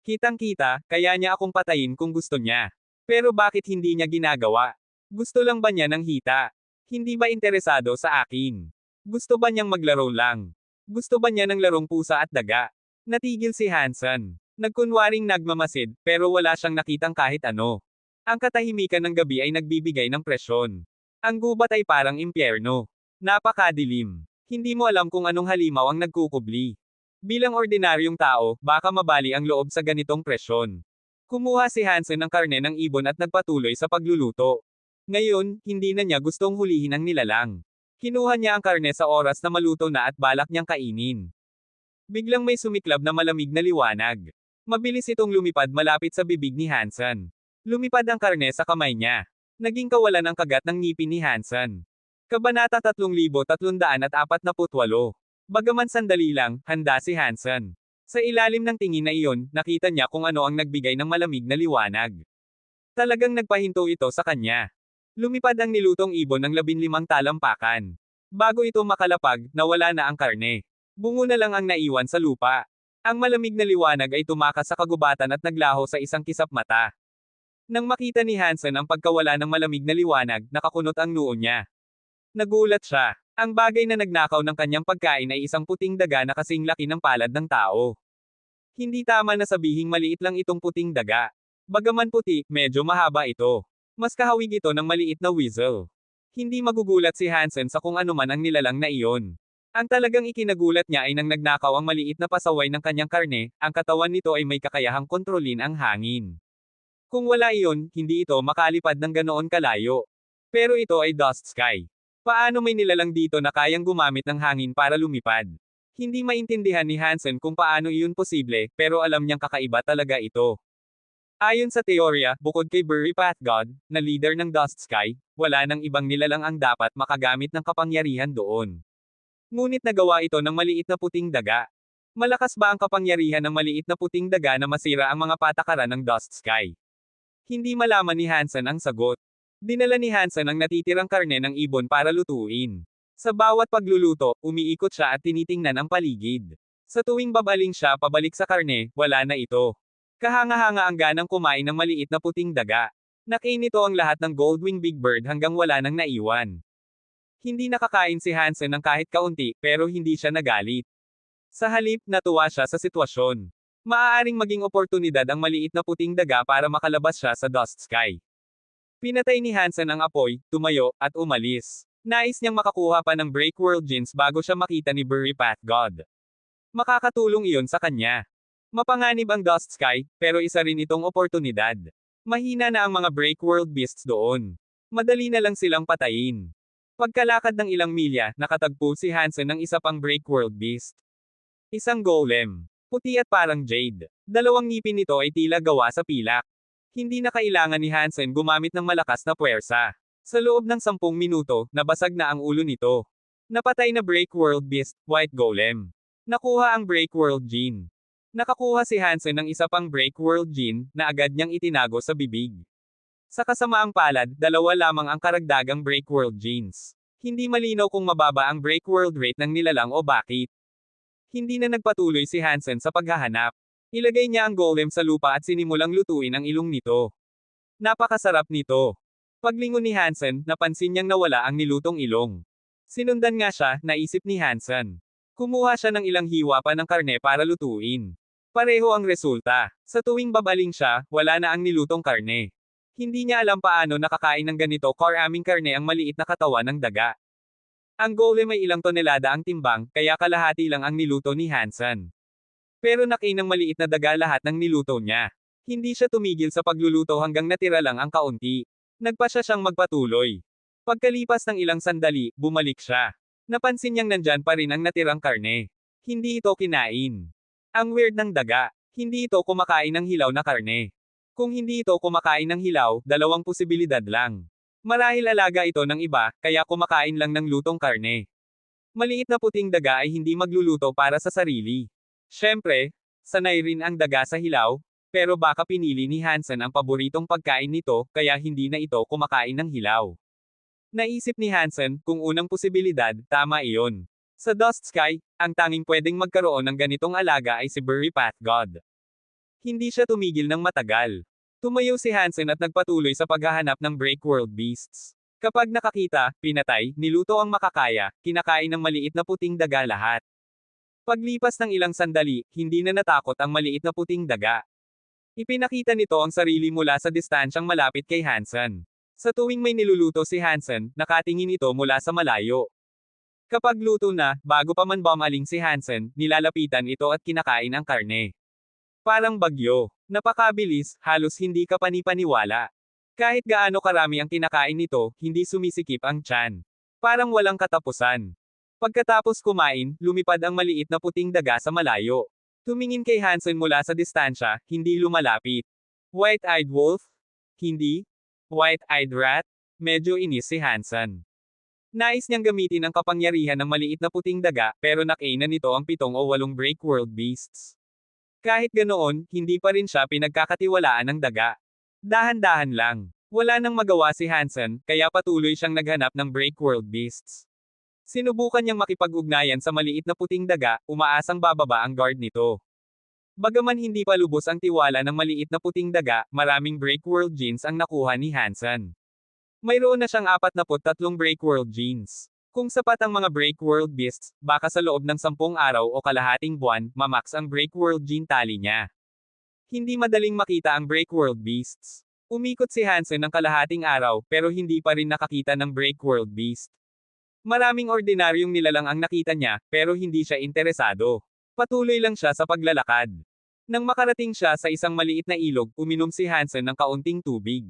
Kitang-kita, kaya niya akong patayin kung gusto niya. Pero bakit hindi niya ginagawa? Gusto lang ba niya ng hita? Hindi ba interesado sa akin? Gusto ba niyang maglaro lang? Gusto ba niya ng larong pusa at daga? Natigil si Hansen. Nagkunwaring nagmamasid, pero wala siyang nakitang kahit ano. Ang katahimikan ng gabi ay nagbibigay ng presyon. Ang gubat ay parang impyerno. Napakadilim. Hindi mo alam kung anong halimaw ang nagkukubli. Bilang ordinaryong tao, baka mabali ang loob sa ganitong presyon. Kumuha si Hansen ng karne ng ibon at nagpatuloy sa pagluluto. Ngayon, hindi na niya gustong hulihin ang nilalang. Kinuha niya ang karne sa oras na maluto na at balak niyang kainin. Biglang may sumiklab na malamig na liwanag. Mabilis itong lumipad malapit sa bibig ni Hansen. Lumipad ang karne sa kamay niya. Naging kawalan ang kagat ng ngipin ni Hansen. Kabanata 3348. Bagaman sandali lang, handa si Hansen. Sa ilalim ng tingin na iyon, nakita niya kung ano ang nagbigay ng malamig na liwanag. Talagang nagpahinto ito sa kanya. Lumipad ang nilutong ibon ng 15 talampakan. Bago ito makalapag, nawala na ang karne. Bungo na lang ang naiwan sa lupa. Ang malamig na liwanag ay tumakas sa kagubatan at naglaho sa isang kisap mata. Nang makita ni Hansen ang pagkawala ng malamig na liwanag, nakakunot ang noo niya. Nagulat siya. Ang bagay na nagnakaw ng kanyang pagkain ay isang puting daga na kasing laki ng palad ng tao. Hindi tama na sabihing maliit lang itong puting daga. Bagaman puti, medyo mahaba ito. Mas kahawig ito ng maliit na weasel. Hindi magugulat si Hansen sa kung ano man ang nilalang na iyon. Ang talagang ikinagulat niya ay nang nagnakaw ang maliit na pasaway ng kanyang karne, ang katawan nito ay may kakayahang kontrolin ang hangin. Kung wala iyon, hindi ito makalipad ng ganoon kalayo. Pero ito ay Dust Sky. Paano may nilalang dito na kayang gumamit ng hangin para lumipad? Hindi maintindihan ni Hansen kung paano iyon posible, pero alam niyang kakaiba talaga ito. Ayon sa teorya, bukod kay Burry Pathgod, na leader ng Dust Sky, wala nang ibang nilalang ang dapat makagamit ng kapangyarihan doon. Ngunit nagawa ito ng maliit na puting daga. Malakas ba ang kapangyarihan ng maliit na puting daga na masira ang mga patakaran ng Dust Sky? Hindi malaman ni Hansen ang sagot. Dinala ni Hansen ang natitirang karne ng ibon para lutuin. Sa bawat pagluluto, umiikot siya at tinitingnan ang paligid. Sa tuwing babaling siya pabalik sa karne, wala na ito. Kahanga-hanga ang ganang kumain ng maliit na puting daga. Nakain nito ang lahat ng Goldwing Big Bird hanggang wala nang naiwan. Hindi nakakain si Hansen ng kahit kaunti, pero hindi siya nagalit. Sa halip, natuwa siya sa sitwasyon. Maaaring maging oportunidad ang maliit na puting daga para makalabas siya sa Dust Sky. Pinatay ni Hansen ang apoy, tumayo, at umalis. Nais niyang makakuha pa ng Breakworld Genes bago siya makita ni Burry Pathgod. Makakatulong iyon sa kanya. Mapanganib ang Dust Sky, pero isa rin itong oportunidad. Mahina na ang mga Breakworld Beasts doon. Madali na lang silang patayin. Pagkalakad ng ilang milya, nakatagpo si Hansen ng isa pang Breakworld Beast. Isang golem. Puti at parang jade. Dalawang ngipin nito ay tila gawa sa pilak. Hindi na kailangan ni Hansen gumamit ng malakas na puwersa. Sa loob ng 10 minuto, nabasag na ang ulo nito. Napatay na Breakworld Beast, White Golem. Nakuha ang Breakworld Gene. Nakakuha si Hansen ng isa pang Breakworld Gene, na agad niyang itinago sa bibig. Sa kasamaang palad, 2 lamang ang karagdagang Breakworld Genes. Hindi malinaw kung mababa ang Breakworld rate ng nilalang o bakit. Hindi na nagpatuloy si Hansen sa paghahanap. Ilagay niya ang golem sa lupa at sinimulang lutuin ang ilong nito. Napakasarap nito. Paglingon ni Hansen, napansin niyang nawala ang nilutong ilong. Sinundan nga siya, naisip ni Hansen. Kumuha siya ng ilang hiwa pa ng karne para lutuin. Pareho ang resulta. Sa tuwing babaling siya, wala na ang nilutong karne. Hindi niya alam paano nakakain ng ganito karaming karne ang maliit na katawan ng daga. Ang golem ay ilang tonelada ang timbang, kaya kalahati lang ang niluto ni Hansen. Pero nakain ng maliit na daga lahat ng niluto niya. Hindi siya tumigil sa pagluluto hanggang natira lang ang kaunti. Nagpa siya siyang magpatuloy. Pagkalipas ng ilang sandali, bumalik siya. Napansin niyang nandyan pa rin ang natirang karne. Hindi ito kinain. Ang weird ng daga. Hindi ito kumakain ng hilaw na karne. Kung hindi ito kumakain ng hilaw, 2 posibilidad lang. Marahil alaga ito ng iba, kaya kumakain lang ng lutong karne. Maliit na puting daga ay hindi magluluto para sa sarili. Siyempre, sanay rin ang daga sa hilaw, pero baka pinili ni Hansen ang paboritong pagkain nito, kaya hindi na ito kumakain ng hilaw. Naisip ni Hansen, kung unang posibilidad, tama iyon. Sa Dust Sky, ang tanging pwedeng magkaroon ng ganitong alaga ay si Burry Pathgod. Hindi siya tumigil ng matagal. Tumayo si Hansen at nagpatuloy sa paghahanap ng Breakworld Beasts. Kapag nakakita, pinatay, niluto ang makakaya, kinakain ng maliit na puting daga lahat. Paglipas ng ilang sandali, hindi na natakot ang maliit na puting daga. Ipinakita nito ang sarili mula sa distansyang malapit kay Hansen. Sa tuwing may niluluto si Hansen, nakatingin ito mula sa malayo. Kapag luto na, bago pa man bumaling si Hansen, nilalapitan ito at kinakain ang karne. Parang bagyo. Napakabilis, halos hindi ka panipaniwala. Kahit gaano karami ang kinakain nito, hindi sumisikip ang tiyan. Parang walang katapusan. Pagkatapos kumain, lumipad ang maliit na puting daga sa malayo. Tumingin kay Hansen mula sa distansya, hindi lumalapit. White-eyed wolf? Hindi? White-eyed rat? Medyo inis si Hansen. Nais niyang gamitin ang kapangyarihan ng maliit na puting daga, pero nakainan nito ang 7 o 8 Breakworld Beasts. Kahit ganoon, hindi pa rin siya pinagkakatiwalaan ng daga. Dahan-dahan lang. Wala nang magawa si Hansen, kaya patuloy siyang naghanap ng Breakworld Beasts. Sinubukan niyang makipag-ugnayan sa maliit na puting daga, umaasang bababa ang guard nito. Bagaman hindi pa lubos ang tiwala ng maliit na puting daga, maraming Breakworld Genes ang nakuha ni Hansen. Mayroon na siyang 43 Breakworld Genes. Kung sapat ang mga Breakworld Beasts, baka sa loob ng 10 araw o kalahating buwan, mamax ang Breakworld Gene tally niya. Hindi madaling makita ang Breakworld Beasts. Umikot si Hansen ng kalahating araw, pero hindi pa rin nakakita ng Breakworld Beast. Maraming ordinaryong nilalang ang nakita niya, pero hindi siya interesado. Patuloy lang siya sa paglalakad. Nang makarating siya sa isang maliit na ilog, uminom si Hansen ng kaunting tubig.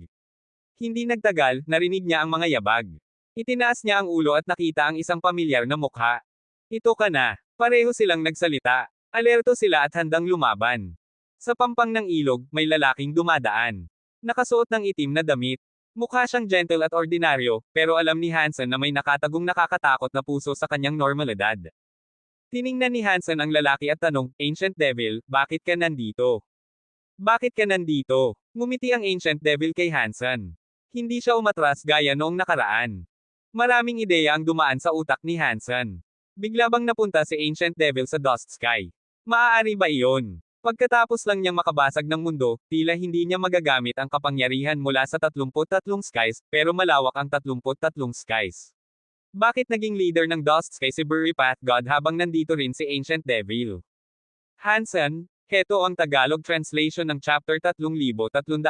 Hindi nagtagal, narinig niya ang mga yabag. Itinaas niya ang ulo at nakita ang isang pamilyar na mukha. Ito ka na. Pareho silang nagsalita. Alerto sila at handang lumaban. Sa pampang ng ilog, may lalaking dumadaan. Nakasuot ng itim na damit. Mukha siyang gentle at ordinaryo, pero alam ni Hansen na may nakatagong nakakatakot na puso sa kanyang normalidad. Tiningnan ni Hansen ang lalaki at tanong, Ancient Devil, bakit ka nandito? Bakit ka nandito? Ngumiti ang Ancient Devil kay Hansen. Hindi siya umatras gaya noong nakaraan. Maraming ideya ang dumaan sa utak ni Hansen. Bigla bang napunta si Ancient Devil sa Dust Sky? Maaari ba iyon? Pagkatapos lang niyang makabasag ng mundo, tila hindi niya magagamit ang kapangyarihan mula sa 33 skies, pero malawak ang 33 skies. Bakit naging leader ng Dust Sky si Burry Path God habang nandito rin si Ancient Devil? Hansen, heto ang Tagalog translation ng chapter 3349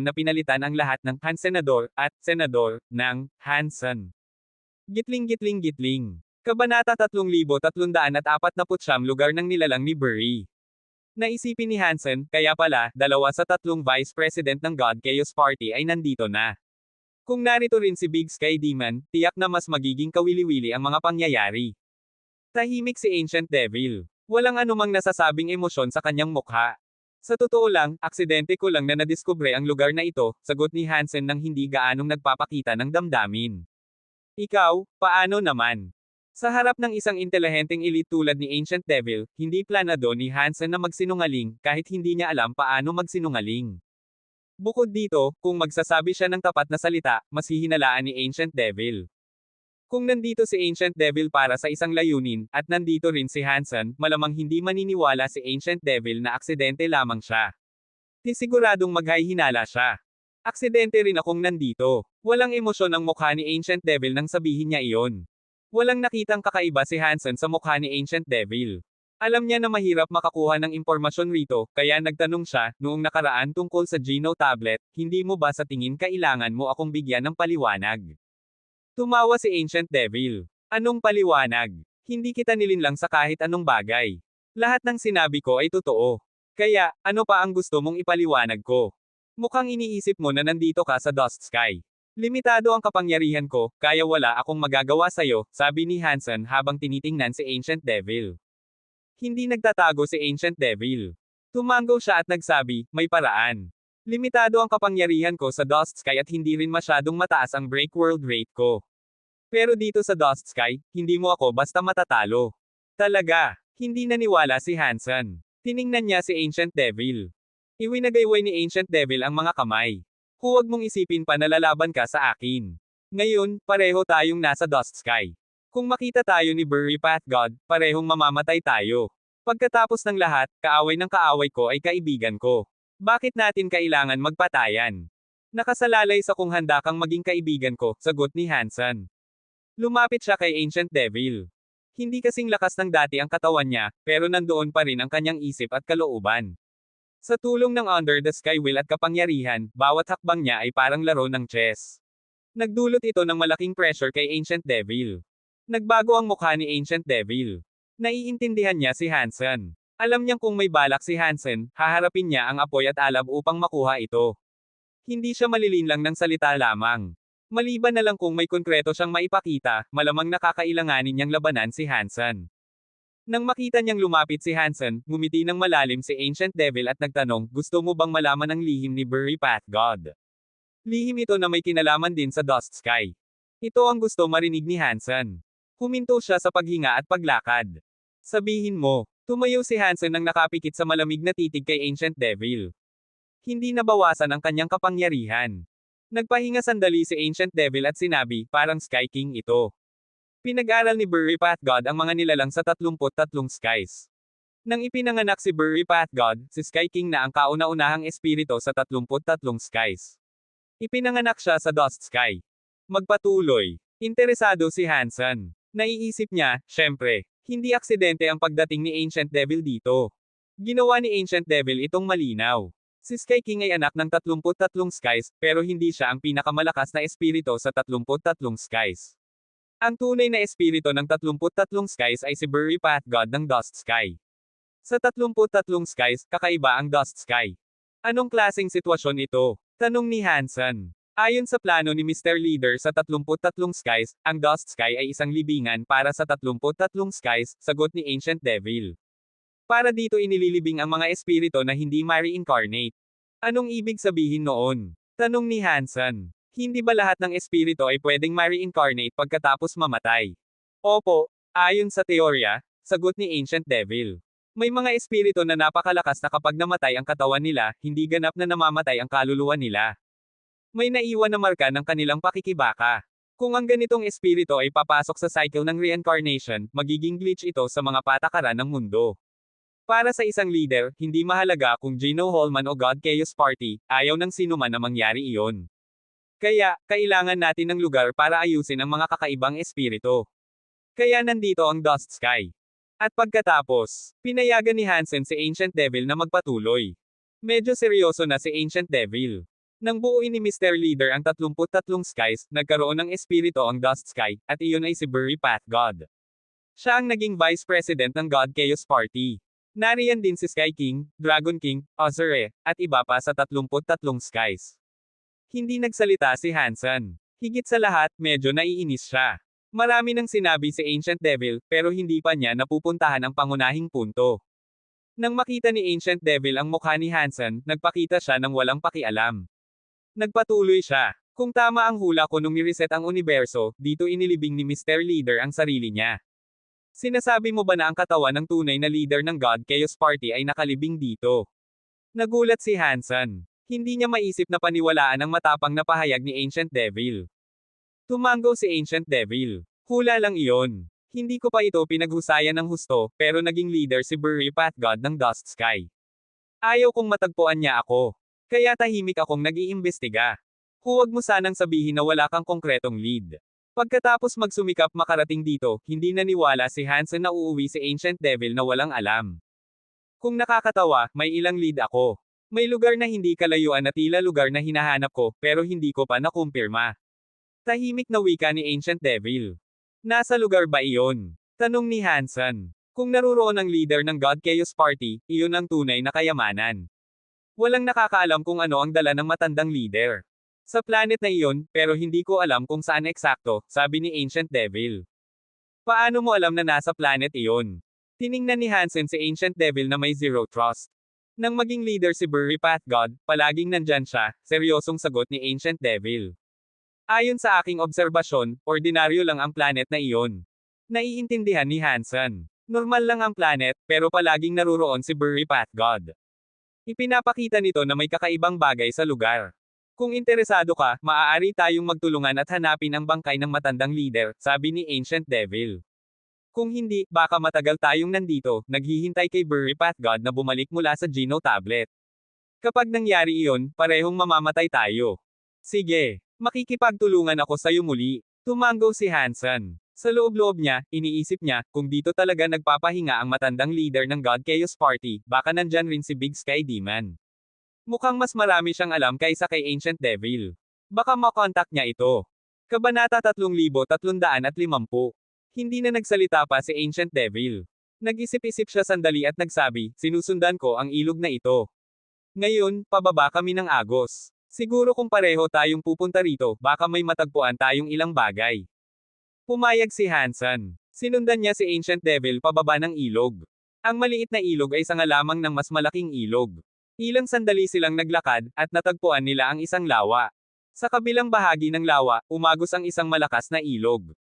na pinalitan ang lahat ng Hansenador at Senador ng Hansen. Gitling-gitling-gitling. Kabanata 3349 lugar ng nilalang ni Burry. Naisipin ni Hansen, kaya pala, 2 sa 3 Vice President ng God Chaos Party ay nandito na. Kung narito rin si Big Sky Demon, tiyak na mas magiging kawili-wili ang mga pangyayari. Tahimik si Ancient Devil. Walang anumang nasasabing emosyon sa kanyang mukha. Sa totoo lang, aksidente ko lang na nadiskubre ang lugar na ito, sagot ni Hansen nang hindi gaanong nagpapakita ng damdamin. Ikaw, paano naman? Sa harap ng isang intelihenteng elite tulad ni Ancient Devil, hindi planado ni Hansen na magsinungaling, kahit hindi niya alam paano magsinungaling. Bukod dito, kung magsasabi siya ng tapat na salita, mas hihinalaan ni Ancient Devil. Kung nandito si Ancient Devil para sa isang layunin, at nandito rin si Hansen, malamang hindi maniniwala si Ancient Devil na aksidente lamang siya. Siguradong maghahinala siya. Aksidente rin akong nandito. Walang emosyon ang mukha ni Ancient Devil nang sabihin niya iyon. Walang nakitang kakaiba si Hansen sa mukha ni Ancient Devil. Alam niya na mahirap makakuha ng impormasyon rito, kaya nagtanong siya, noong nakaraan tungkol sa Geno Tablet, hindi mo ba sa tingin kailangan mo akong bigyan ng paliwanag? Tumawa si Ancient Devil. Anong paliwanag? Hindi kita nilinlang sa kahit anong bagay. Lahat ng sinabi ko ay totoo. Kaya, ano pa ang gusto mong ipaliwanag ko? Mukhang iniisip mo na nandito ka sa Dust Sky. Limitado ang kapangyarihan ko, kaya wala akong magagawa sa'yo, sabi ni Hansen habang tinitingnan si Ancient Devil. Hindi nagtatago si Ancient Devil. Tumango siya at nagsabi, may paraan. Limitado ang kapangyarihan ko sa Dust Sky at hindi rin masyadong mataas ang Breakworld rate ko. Pero dito sa Dust Sky, hindi mo ako basta matatalo. Talaga, hindi naniwala si Hansen. Tiningnan niya si Ancient Devil. Iwinagayway ni Ancient Devil ang mga kamay. Huwag mong isipin pa na lalaban ka sa akin. Ngayon, pareho tayong nasa Dust Sky. Kung makita tayo ni Burry Path God, parehong mamamatay tayo. Pagkatapos ng lahat, kaaway ng kaaway ko ay kaibigan ko. Bakit natin kailangan magpatayan? Nakasalalay sa kung handa kang maging kaibigan ko, sagot ni Hansen. Lumapit siya kay Ancient Devil. Hindi kasing lakas ng dati ang katawan niya, pero nandoon pa rin ang kanyang isip at kalooban. Sa tulong ng Under the Sky Will at kapangyarihan, bawat hakbang niya ay parang laro ng chess. Nagdulot ito ng malaking pressure kay Ancient Devil. Nagbago ang mukha ni Ancient Devil. Naiintindihan niya si Hansen. Alam niyang kung may balak si Hansen, haharapin niya ang apoy at alab upang makuha ito. Hindi siya malilinlang ng salita lamang. Maliban na lang kung may konkreto siyang maipakita, malamang nakakailanganin niyang labanan si Hansen. Nang makita niyang lumapit si Hansen, ngumiti ng malalim si Ancient Devil at nagtanong, gusto mo bang malaman ang lihim ni Burry Path God? Lihim ito na may kinalaman din sa Dust Sky. Ito ang gusto marinig ni Hansen. Huminto siya sa paghinga at paglakad. Sabihin mo, tumayo si Hansen nang nakapikit sa malamig na titig kay Ancient Devil. Hindi nabawasan ang kanyang kapangyarihan. Nagpahinga sandali si Ancient Devil at sinabi, parang Sky King ito. Pinag-aral ni Burry Path God ang mga nilalang sa 33 skies. Nang ipinanganak si Burry Path God, si Sky King na ang kauna-unahang espiritu sa 33 skies. Ipinanganak siya sa Dust Sky. Magpatuloy. Interesado si Hansen. Naiisip niya, syempre, hindi aksidente ang pagdating ni Ancient Devil dito. Ginawa ni Ancient Devil itong malinaw. Si Sky King ay anak ng 33 skies, pero hindi siya ang pinakamalakas na espiritu sa 33 skies. Ang tunay na espiritu ng 33 skies ay si Burry Path God ng Dust Sky. Sa 33 skies, kakaiba ang Dust Sky. Anong klaseng sitwasyon ito? Tanong ni Hansen. Ayon sa plano ni Mr. Leader sa 33 skies, ang Dust Sky ay isang libingan para sa 33 skies, sagot ni Ancient Devil. Para dito inililibing ang mga espiritu na hindi ma-reincarnate. Anong ibig sabihin noon? Tanong ni Hansen. Hindi ba lahat ng espiritu ay pwedeng ma-reincarnate pagkatapos mamatay? Opo, ayon sa teorya, sagot ni Ancient Devil. May mga espiritu na napakalakas na kapag namatay ang katawan nila, hindi ganap na namamatay ang kaluluwa nila. May naiwan na marka ng kanilang pakikibaka. Kung ang ganitong espiritu ay papasok sa cycle ng reincarnation, magiging glitch ito sa mga patakaran ng mundo. Para sa isang leader, hindi mahalaga kung Gino Holman o God Chaos Party, ayaw ng sinuman na mangyari iyon. Kaya, kailangan natin ng lugar para ayusin ang mga kakaibang espiritu. Kaya nandito ang Dust Sky. At pagkatapos, pinayagan ni Hansen si Ancient Devil na magpatuloy. Medyo seryoso na si Ancient Devil. Nang buuin ni Mr. Leader ang 33 skies, nagkaroon ng espiritu ang Dust Sky, at iyon ay si Burry Path God. Siya ang naging Vice President ng God Chaos Party. Nariyan din si Sky King, Dragon King, Ozure, at iba pa sa 33 skies. Hindi nagsalita si Hansen. Higit sa lahat, medyo naiinis siya. Marami nang sinabi si Ancient Devil, pero hindi pa niya napupuntahan ang pangunahing punto. Nang makita ni Ancient Devil ang mukha ni Hansen, nagpakita siya ng walang pakialam. Nagpatuloy siya. Kung tama ang hula ko nung ni-reset ang universo, dito inilibing ni Mr. Leader ang sarili niya. Sinasabi mo ba na ang katawan ng tunay na leader ng God Chaos Party ay nakalibing dito? Nagulat si Hansen. Hindi niya maisip na paniwalaan ang matapang na pahayag ni Ancient Devil. Tumango si Ancient Devil. Hula lang iyon. Hindi ko pa ito pinaghusayan ng husto, pero naging leader si Burry Path God ng Dust Sky. Ayaw kong matagpuan niya ako. Kaya tahimik akong nag-iimbestiga. Huwag mo sanang sabihin na wala kang konkretong lead. Pagkatapos magsumikap makarating dito, hindi naniwala si Hansen na uuwi si Ancient Devil na walang alam. Kung nakakatawa, may ilang lead ako. May lugar na hindi kalayuan na tila lugar na hinahanap ko, pero hindi ko pa nakumpirma. Tahimik na wika ni Ancient Devil. Nasa lugar ba iyon? Tanong ni Hansen. Kung naruroon ang leader ng God Chaos Party, iyon ang tunay na kayamanan. Walang nakakaalam kung ano ang dala ng matandang leader. Sa planet na iyon, pero hindi ko alam kung saan eksakto, sabi ni Ancient Devil. Paano mo alam na nasa planet iyon? Tiningnan ni Hansen si Ancient Devil na may zero trust. Nang maging leader si Burry Path God, palaging nandyan siya, seryosong sagot ni Ancient Devil. Ayon sa aking obserbasyon, ordinaryo lang ang planet na iyon. Naiintindihan ni Hansen. Normal lang ang planet, pero palaging naruroon si Burry Path God. Ipinapakita nito na may kakaibang bagay sa lugar. Kung interesado ka, maaari tayong magtulungan at hanapin ang bangkay ng matandang leader, sabi ni Ancient Devil. Kung hindi, baka matagal tayong nandito, naghihintay kay Burry Path God na bumalik mula sa Geno Tablet. Kapag nangyari iyon, parehong mamamatay tayo. Sige, makikipagtulungan ako sa'yo muli. Tumango si Hansen. Sa loob-loob niya, iniisip niya, kung dito talaga nagpapahinga ang matandang leader ng God Chaos Party, baka nandyan rin si Big Sky Demon. Mukhang mas marami siyang alam kaysa kay Ancient Devil. Baka makontak niya ito. Kabanata 3350. Hindi na nagsalita pa si Ancient Devil. Nag-isip-isip siya sandali at nagsabi, sinusundan ko ang ilog na ito. Ngayon, pababa kami ng agos. Siguro kung pareho tayong pupunta rito, baka may matagpuan tayong ilang bagay. Pumayag si Hansen. Sinundan niya si Ancient Devil pababa ng ilog. Ang maliit na ilog ay sanga lamang ng mas malaking ilog. Ilang sandali silang naglakad, at natagpuan nila ang isang lawa. Sa kabilang bahagi ng lawa, umagos ang isang malakas na ilog.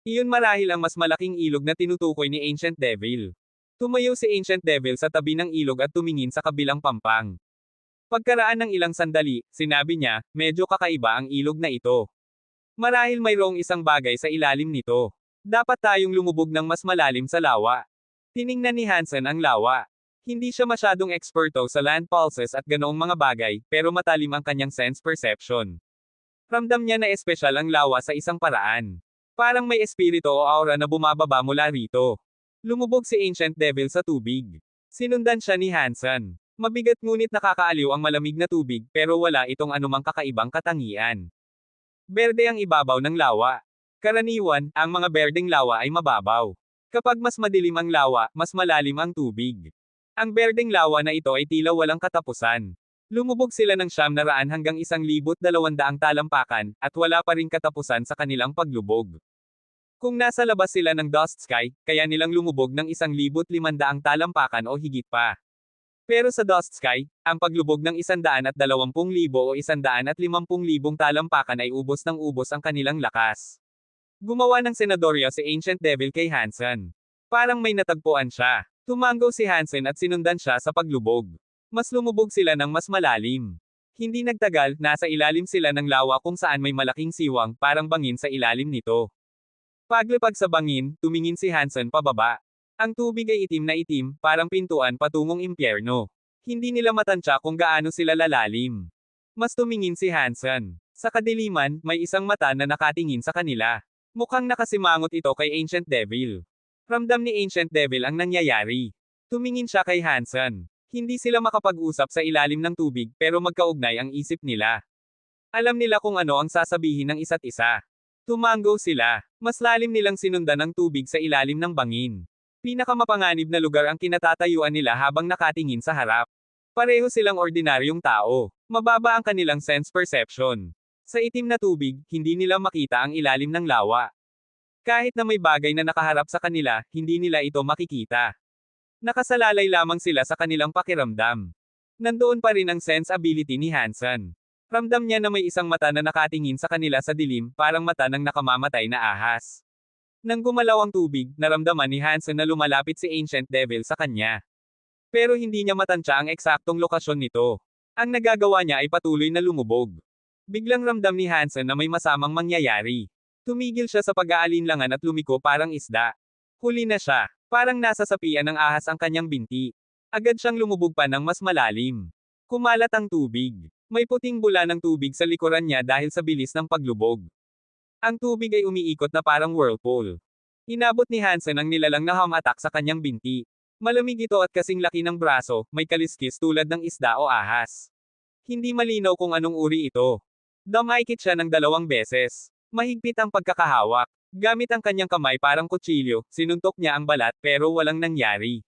Iyon marahil ang mas malaking ilog na tinutukoy ni Ancient Devil. Tumayo si Ancient Devil sa tabi ng ilog at tumingin sa kabilang pampang. Pagkaraan ng ilang sandali, sinabi niya, medyo kakaiba ang ilog na ito. Marahil mayroong isang bagay sa ilalim nito. Dapat tayong lumubog ng mas malalim sa lawa. Tiningnan ni Hansen ang lawa. Hindi siya masyadong eksperto sa land pulses at ganoong mga bagay, pero matalim ang kanyang sense perception. Ramdam niya na espesyal ang lawa sa isang paraan. Parang may espiritu o aura na bumababa mula rito. Lumubog si Ancient Devil sa tubig. Sinundan siya ni Hansen. Mabigat ngunit nakakaaliw ang malamig na tubig pero wala itong anumang kakaibang katangian. Berde ang ibabaw ng lawa. Karaniwan, ang mga berdeng lawa ay mababaw. Kapag mas madilim ang lawa, mas malalim ang tubig. Ang berdeng lawa na ito ay tila walang katapusan. Lumubog sila ng 900 hanggang 1,200 talampakan, at wala pa ring katapusan sa kanilang paglubog. Kung nasa labas sila ng Dust Sky, kaya nilang lumubog ng 1,500 talampakan o higit pa. Pero sa Dust Sky, ang paglubog ng 120,000 o 150,000 talampakan ay ubos ng ubos ang kanilang lakas. Gumawa ng senadoryo si Ancient Devil kay Hansen. Parang may natagpuan siya. Tumango si Hansen at sinundan siya sa paglubog. Mas lumubog sila ng mas malalim. Hindi nagtagal, nasa ilalim sila ng lawa kung saan may malaking siwang, parang bangin sa ilalim nito. Paglapag sa bangin, tumingin si Hansen pababa. Ang tubig ay itim na itim, parang pintuan patungong impyerno. Hindi nila matansya kung gaano sila lalalim. Mas tumingin si Hansen. Sa kadiliman, may isang mata na nakatingin sa kanila. Mukhang nakasimangot ito kay Ancient Devil. Ramdam ni Ancient Devil ang nangyayari. Tumingin siya kay Hansen. Hindi sila makapag-usap sa ilalim ng tubig pero magkaugnay ang isip nila. Alam nila kung ano ang sasabihin ng isa't isa. Tumango sila. Mas lalim nilang sinundan ang tubig sa ilalim ng bangin. Pinakamapanganib na lugar ang kinatatayuan nila habang nakatingin sa harap. Pareho silang ordinaryong tao. Mababa ang kanilang sense perception. Sa itim na tubig, hindi nila makita ang ilalim ng lawa. Kahit na may bagay na nakaharap sa kanila, hindi nila ito makikita. Nakasalalay lamang sila sa kanilang pakiramdam. Nandoon pa rin ang sense ability ni Hansen. Ramdam niya na may isang mata na nakatingin sa kanila sa dilim, parang mata ng nakamamatay na ahas. Nang gumalaw ang tubig, naramdaman ni Hansen na lumalapit si Ancient Devil sa kanya. Pero hindi niya matansya ang eksaktong lokasyon nito. Ang nagagawa niya ay patuloy na lumubog. Biglang ramdam ni Hansen na may masamang mangyayari. Tumigil siya sa pag-aalinlangan at lumiko parang isda. Huli na siya. Parang nasa sapian ng ahas ang kanyang binti. Agad siyang lumubog pa ng mas malalim. Kumalat ang tubig. May puting bula ng tubig sa likuran niya dahil sa bilis ng paglubog. Ang tubig ay umiikot na parang whirlpool. Inabot ni Hansen ang nilalang na hamatak sa kanyang binti. Malamig ito at kasing laki ng braso, may kaliskis tulad ng isda o ahas. Hindi malinaw kung anong uri ito. Dumaikit siya ng 2 beses. Mahigpit ang pagkakahawak. Gamit ang kanyang kamay parang kutsilyo, sinuntok niya ang balat pero walang nangyari.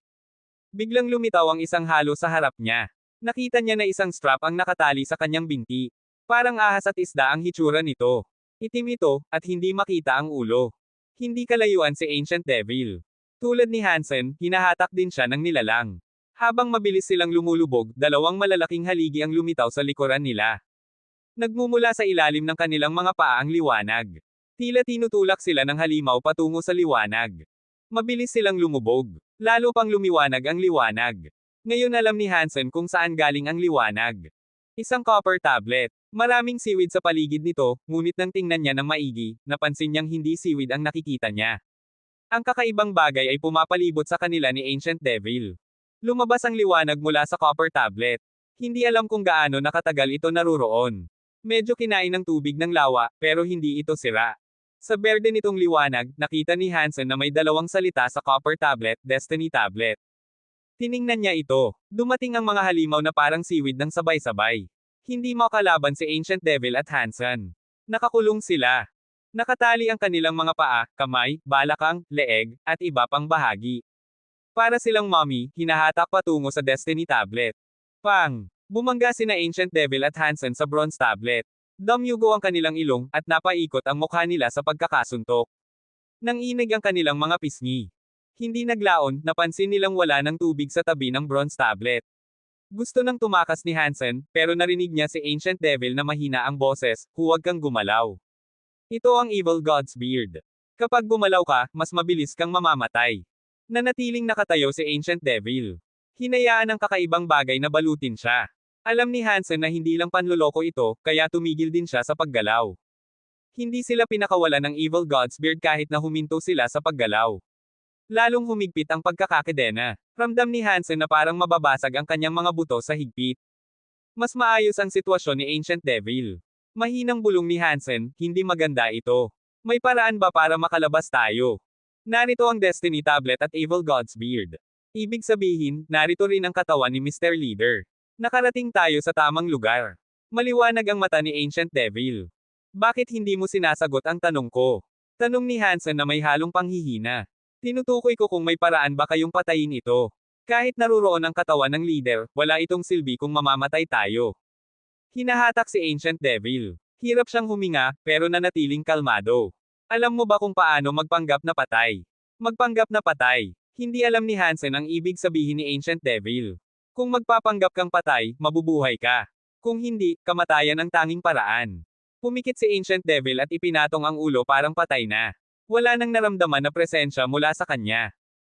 Biglang lumitaw ang isang halo sa harap niya. Nakita niya na isang strap ang nakatali sa kanyang binti. Parang ahas at isda ang hitsura nito. Itim ito, at hindi makita ang ulo. Hindi kalayuan si Ancient Devil. Tulad ni Hansen, hinahatak din siya ng nilalang. Habang mabilis silang lumulubog, 2 malalaking haligi ang lumitaw sa likuran nila. Nagmumula sa ilalim ng kanilang mga paa ang liwanag. Tila tinutulak sila ng halimaw patungo sa liwanag. Mabilis silang lumubog. Lalo pang lumiwanag ang liwanag. Ngayon alam ni Hansen kung saan galing ang liwanag. Isang copper tablet. Maraming seaweed sa paligid nito, ngunit nang tingnan niya ng maigi, napansin niyang hindi seaweed ang nakikita niya. Ang kakaibang bagay ay pumapalibot sa kanila ni Ancient Devil. Lumabas ang liwanag mula sa copper tablet. Hindi alam kung gaano nakatagal ito naruroon. Medyo kinain ng tubig ng lawa, pero hindi ito sira. Sa berde nitong liwanag, nakita ni Hansen na may 2 salita sa copper tablet, Destiny Tablet. Tiningnan niya ito. Dumating ang mga halimaw na parang seaweed ng sabay-sabay. Hindi makalaban si Ancient Devil at Hansen. Nakakulong sila. Nakatali ang kanilang mga paa, kamay, balakang, leeg, at iba pang bahagi. Para silang mommy, hinahatak patungo sa Destiny Tablet. Pang! Bumangga sina Ancient Devil at Hansen sa bronze tablet. Dumyugo ang kanilang ilong, at napaikot ang mukha nila sa pagkakasuntok. Nanginig ang kanilang mga pisngi. Hindi naglaon, napansin nilang wala ng tubig sa tabi ng bronze tablet. Gusto nang tumakas ni Hansen, pero narinig niya si Ancient Devil na mahina ang boses, huwag kang gumalaw. Ito ang Evil God's Beard. Kapag gumalaw ka, mas mabilis kang mamamatay. Nanatiling nakatayo si Ancient Devil. Hinayaan ang kakaibang bagay na balutin siya. Alam ni Hansen na hindi lang panloloko ito, kaya tumigil din siya sa paggalaw. Hindi sila pinakawalan ng Evil God's Beard kahit na huminto sila sa paggalaw. Lalong humigpit ang pagkakakadena. Ramdam ni Hansen na parang mababasag ang kanyang mga buto sa higpit. Mas maayos ang sitwasyon ni Ancient Devil. Mahinang bulong ni Hansen, hindi maganda ito. May paraan ba para makalabas tayo? Narito ang Destiny Tablet at Evil God's Beard. Ibig sabihin, narito rin ang katawan ni Mr. Leader. Nakarating tayo sa tamang lugar. Maliwanag ang mata ni Ancient Devil. Bakit hindi mo sinasagot ang tanong ko? Tanong ni Hansen na may halong panghihina. Tinutukoy ko kung may paraan ba kayong patayin ito. Kahit naruroon ang katawan ng leader, wala itong silbi kung mamamatay tayo. Hinahatak si Ancient Devil. Hirap siyang huminga, pero nanatiling kalmado. Alam mo ba kung paano magpanggap na patay? Magpanggap na patay. Hindi alam ni Hansen ang ibig sabihin ni Ancient Devil. Kung magpapanggap kang patay, mabubuhay ka. Kung hindi, kamatayan ang tanging paraan. Pumikit si Ancient Devil at ipinatong ang ulo parang patay na. Wala nang naramdaman na presensya mula sa kanya.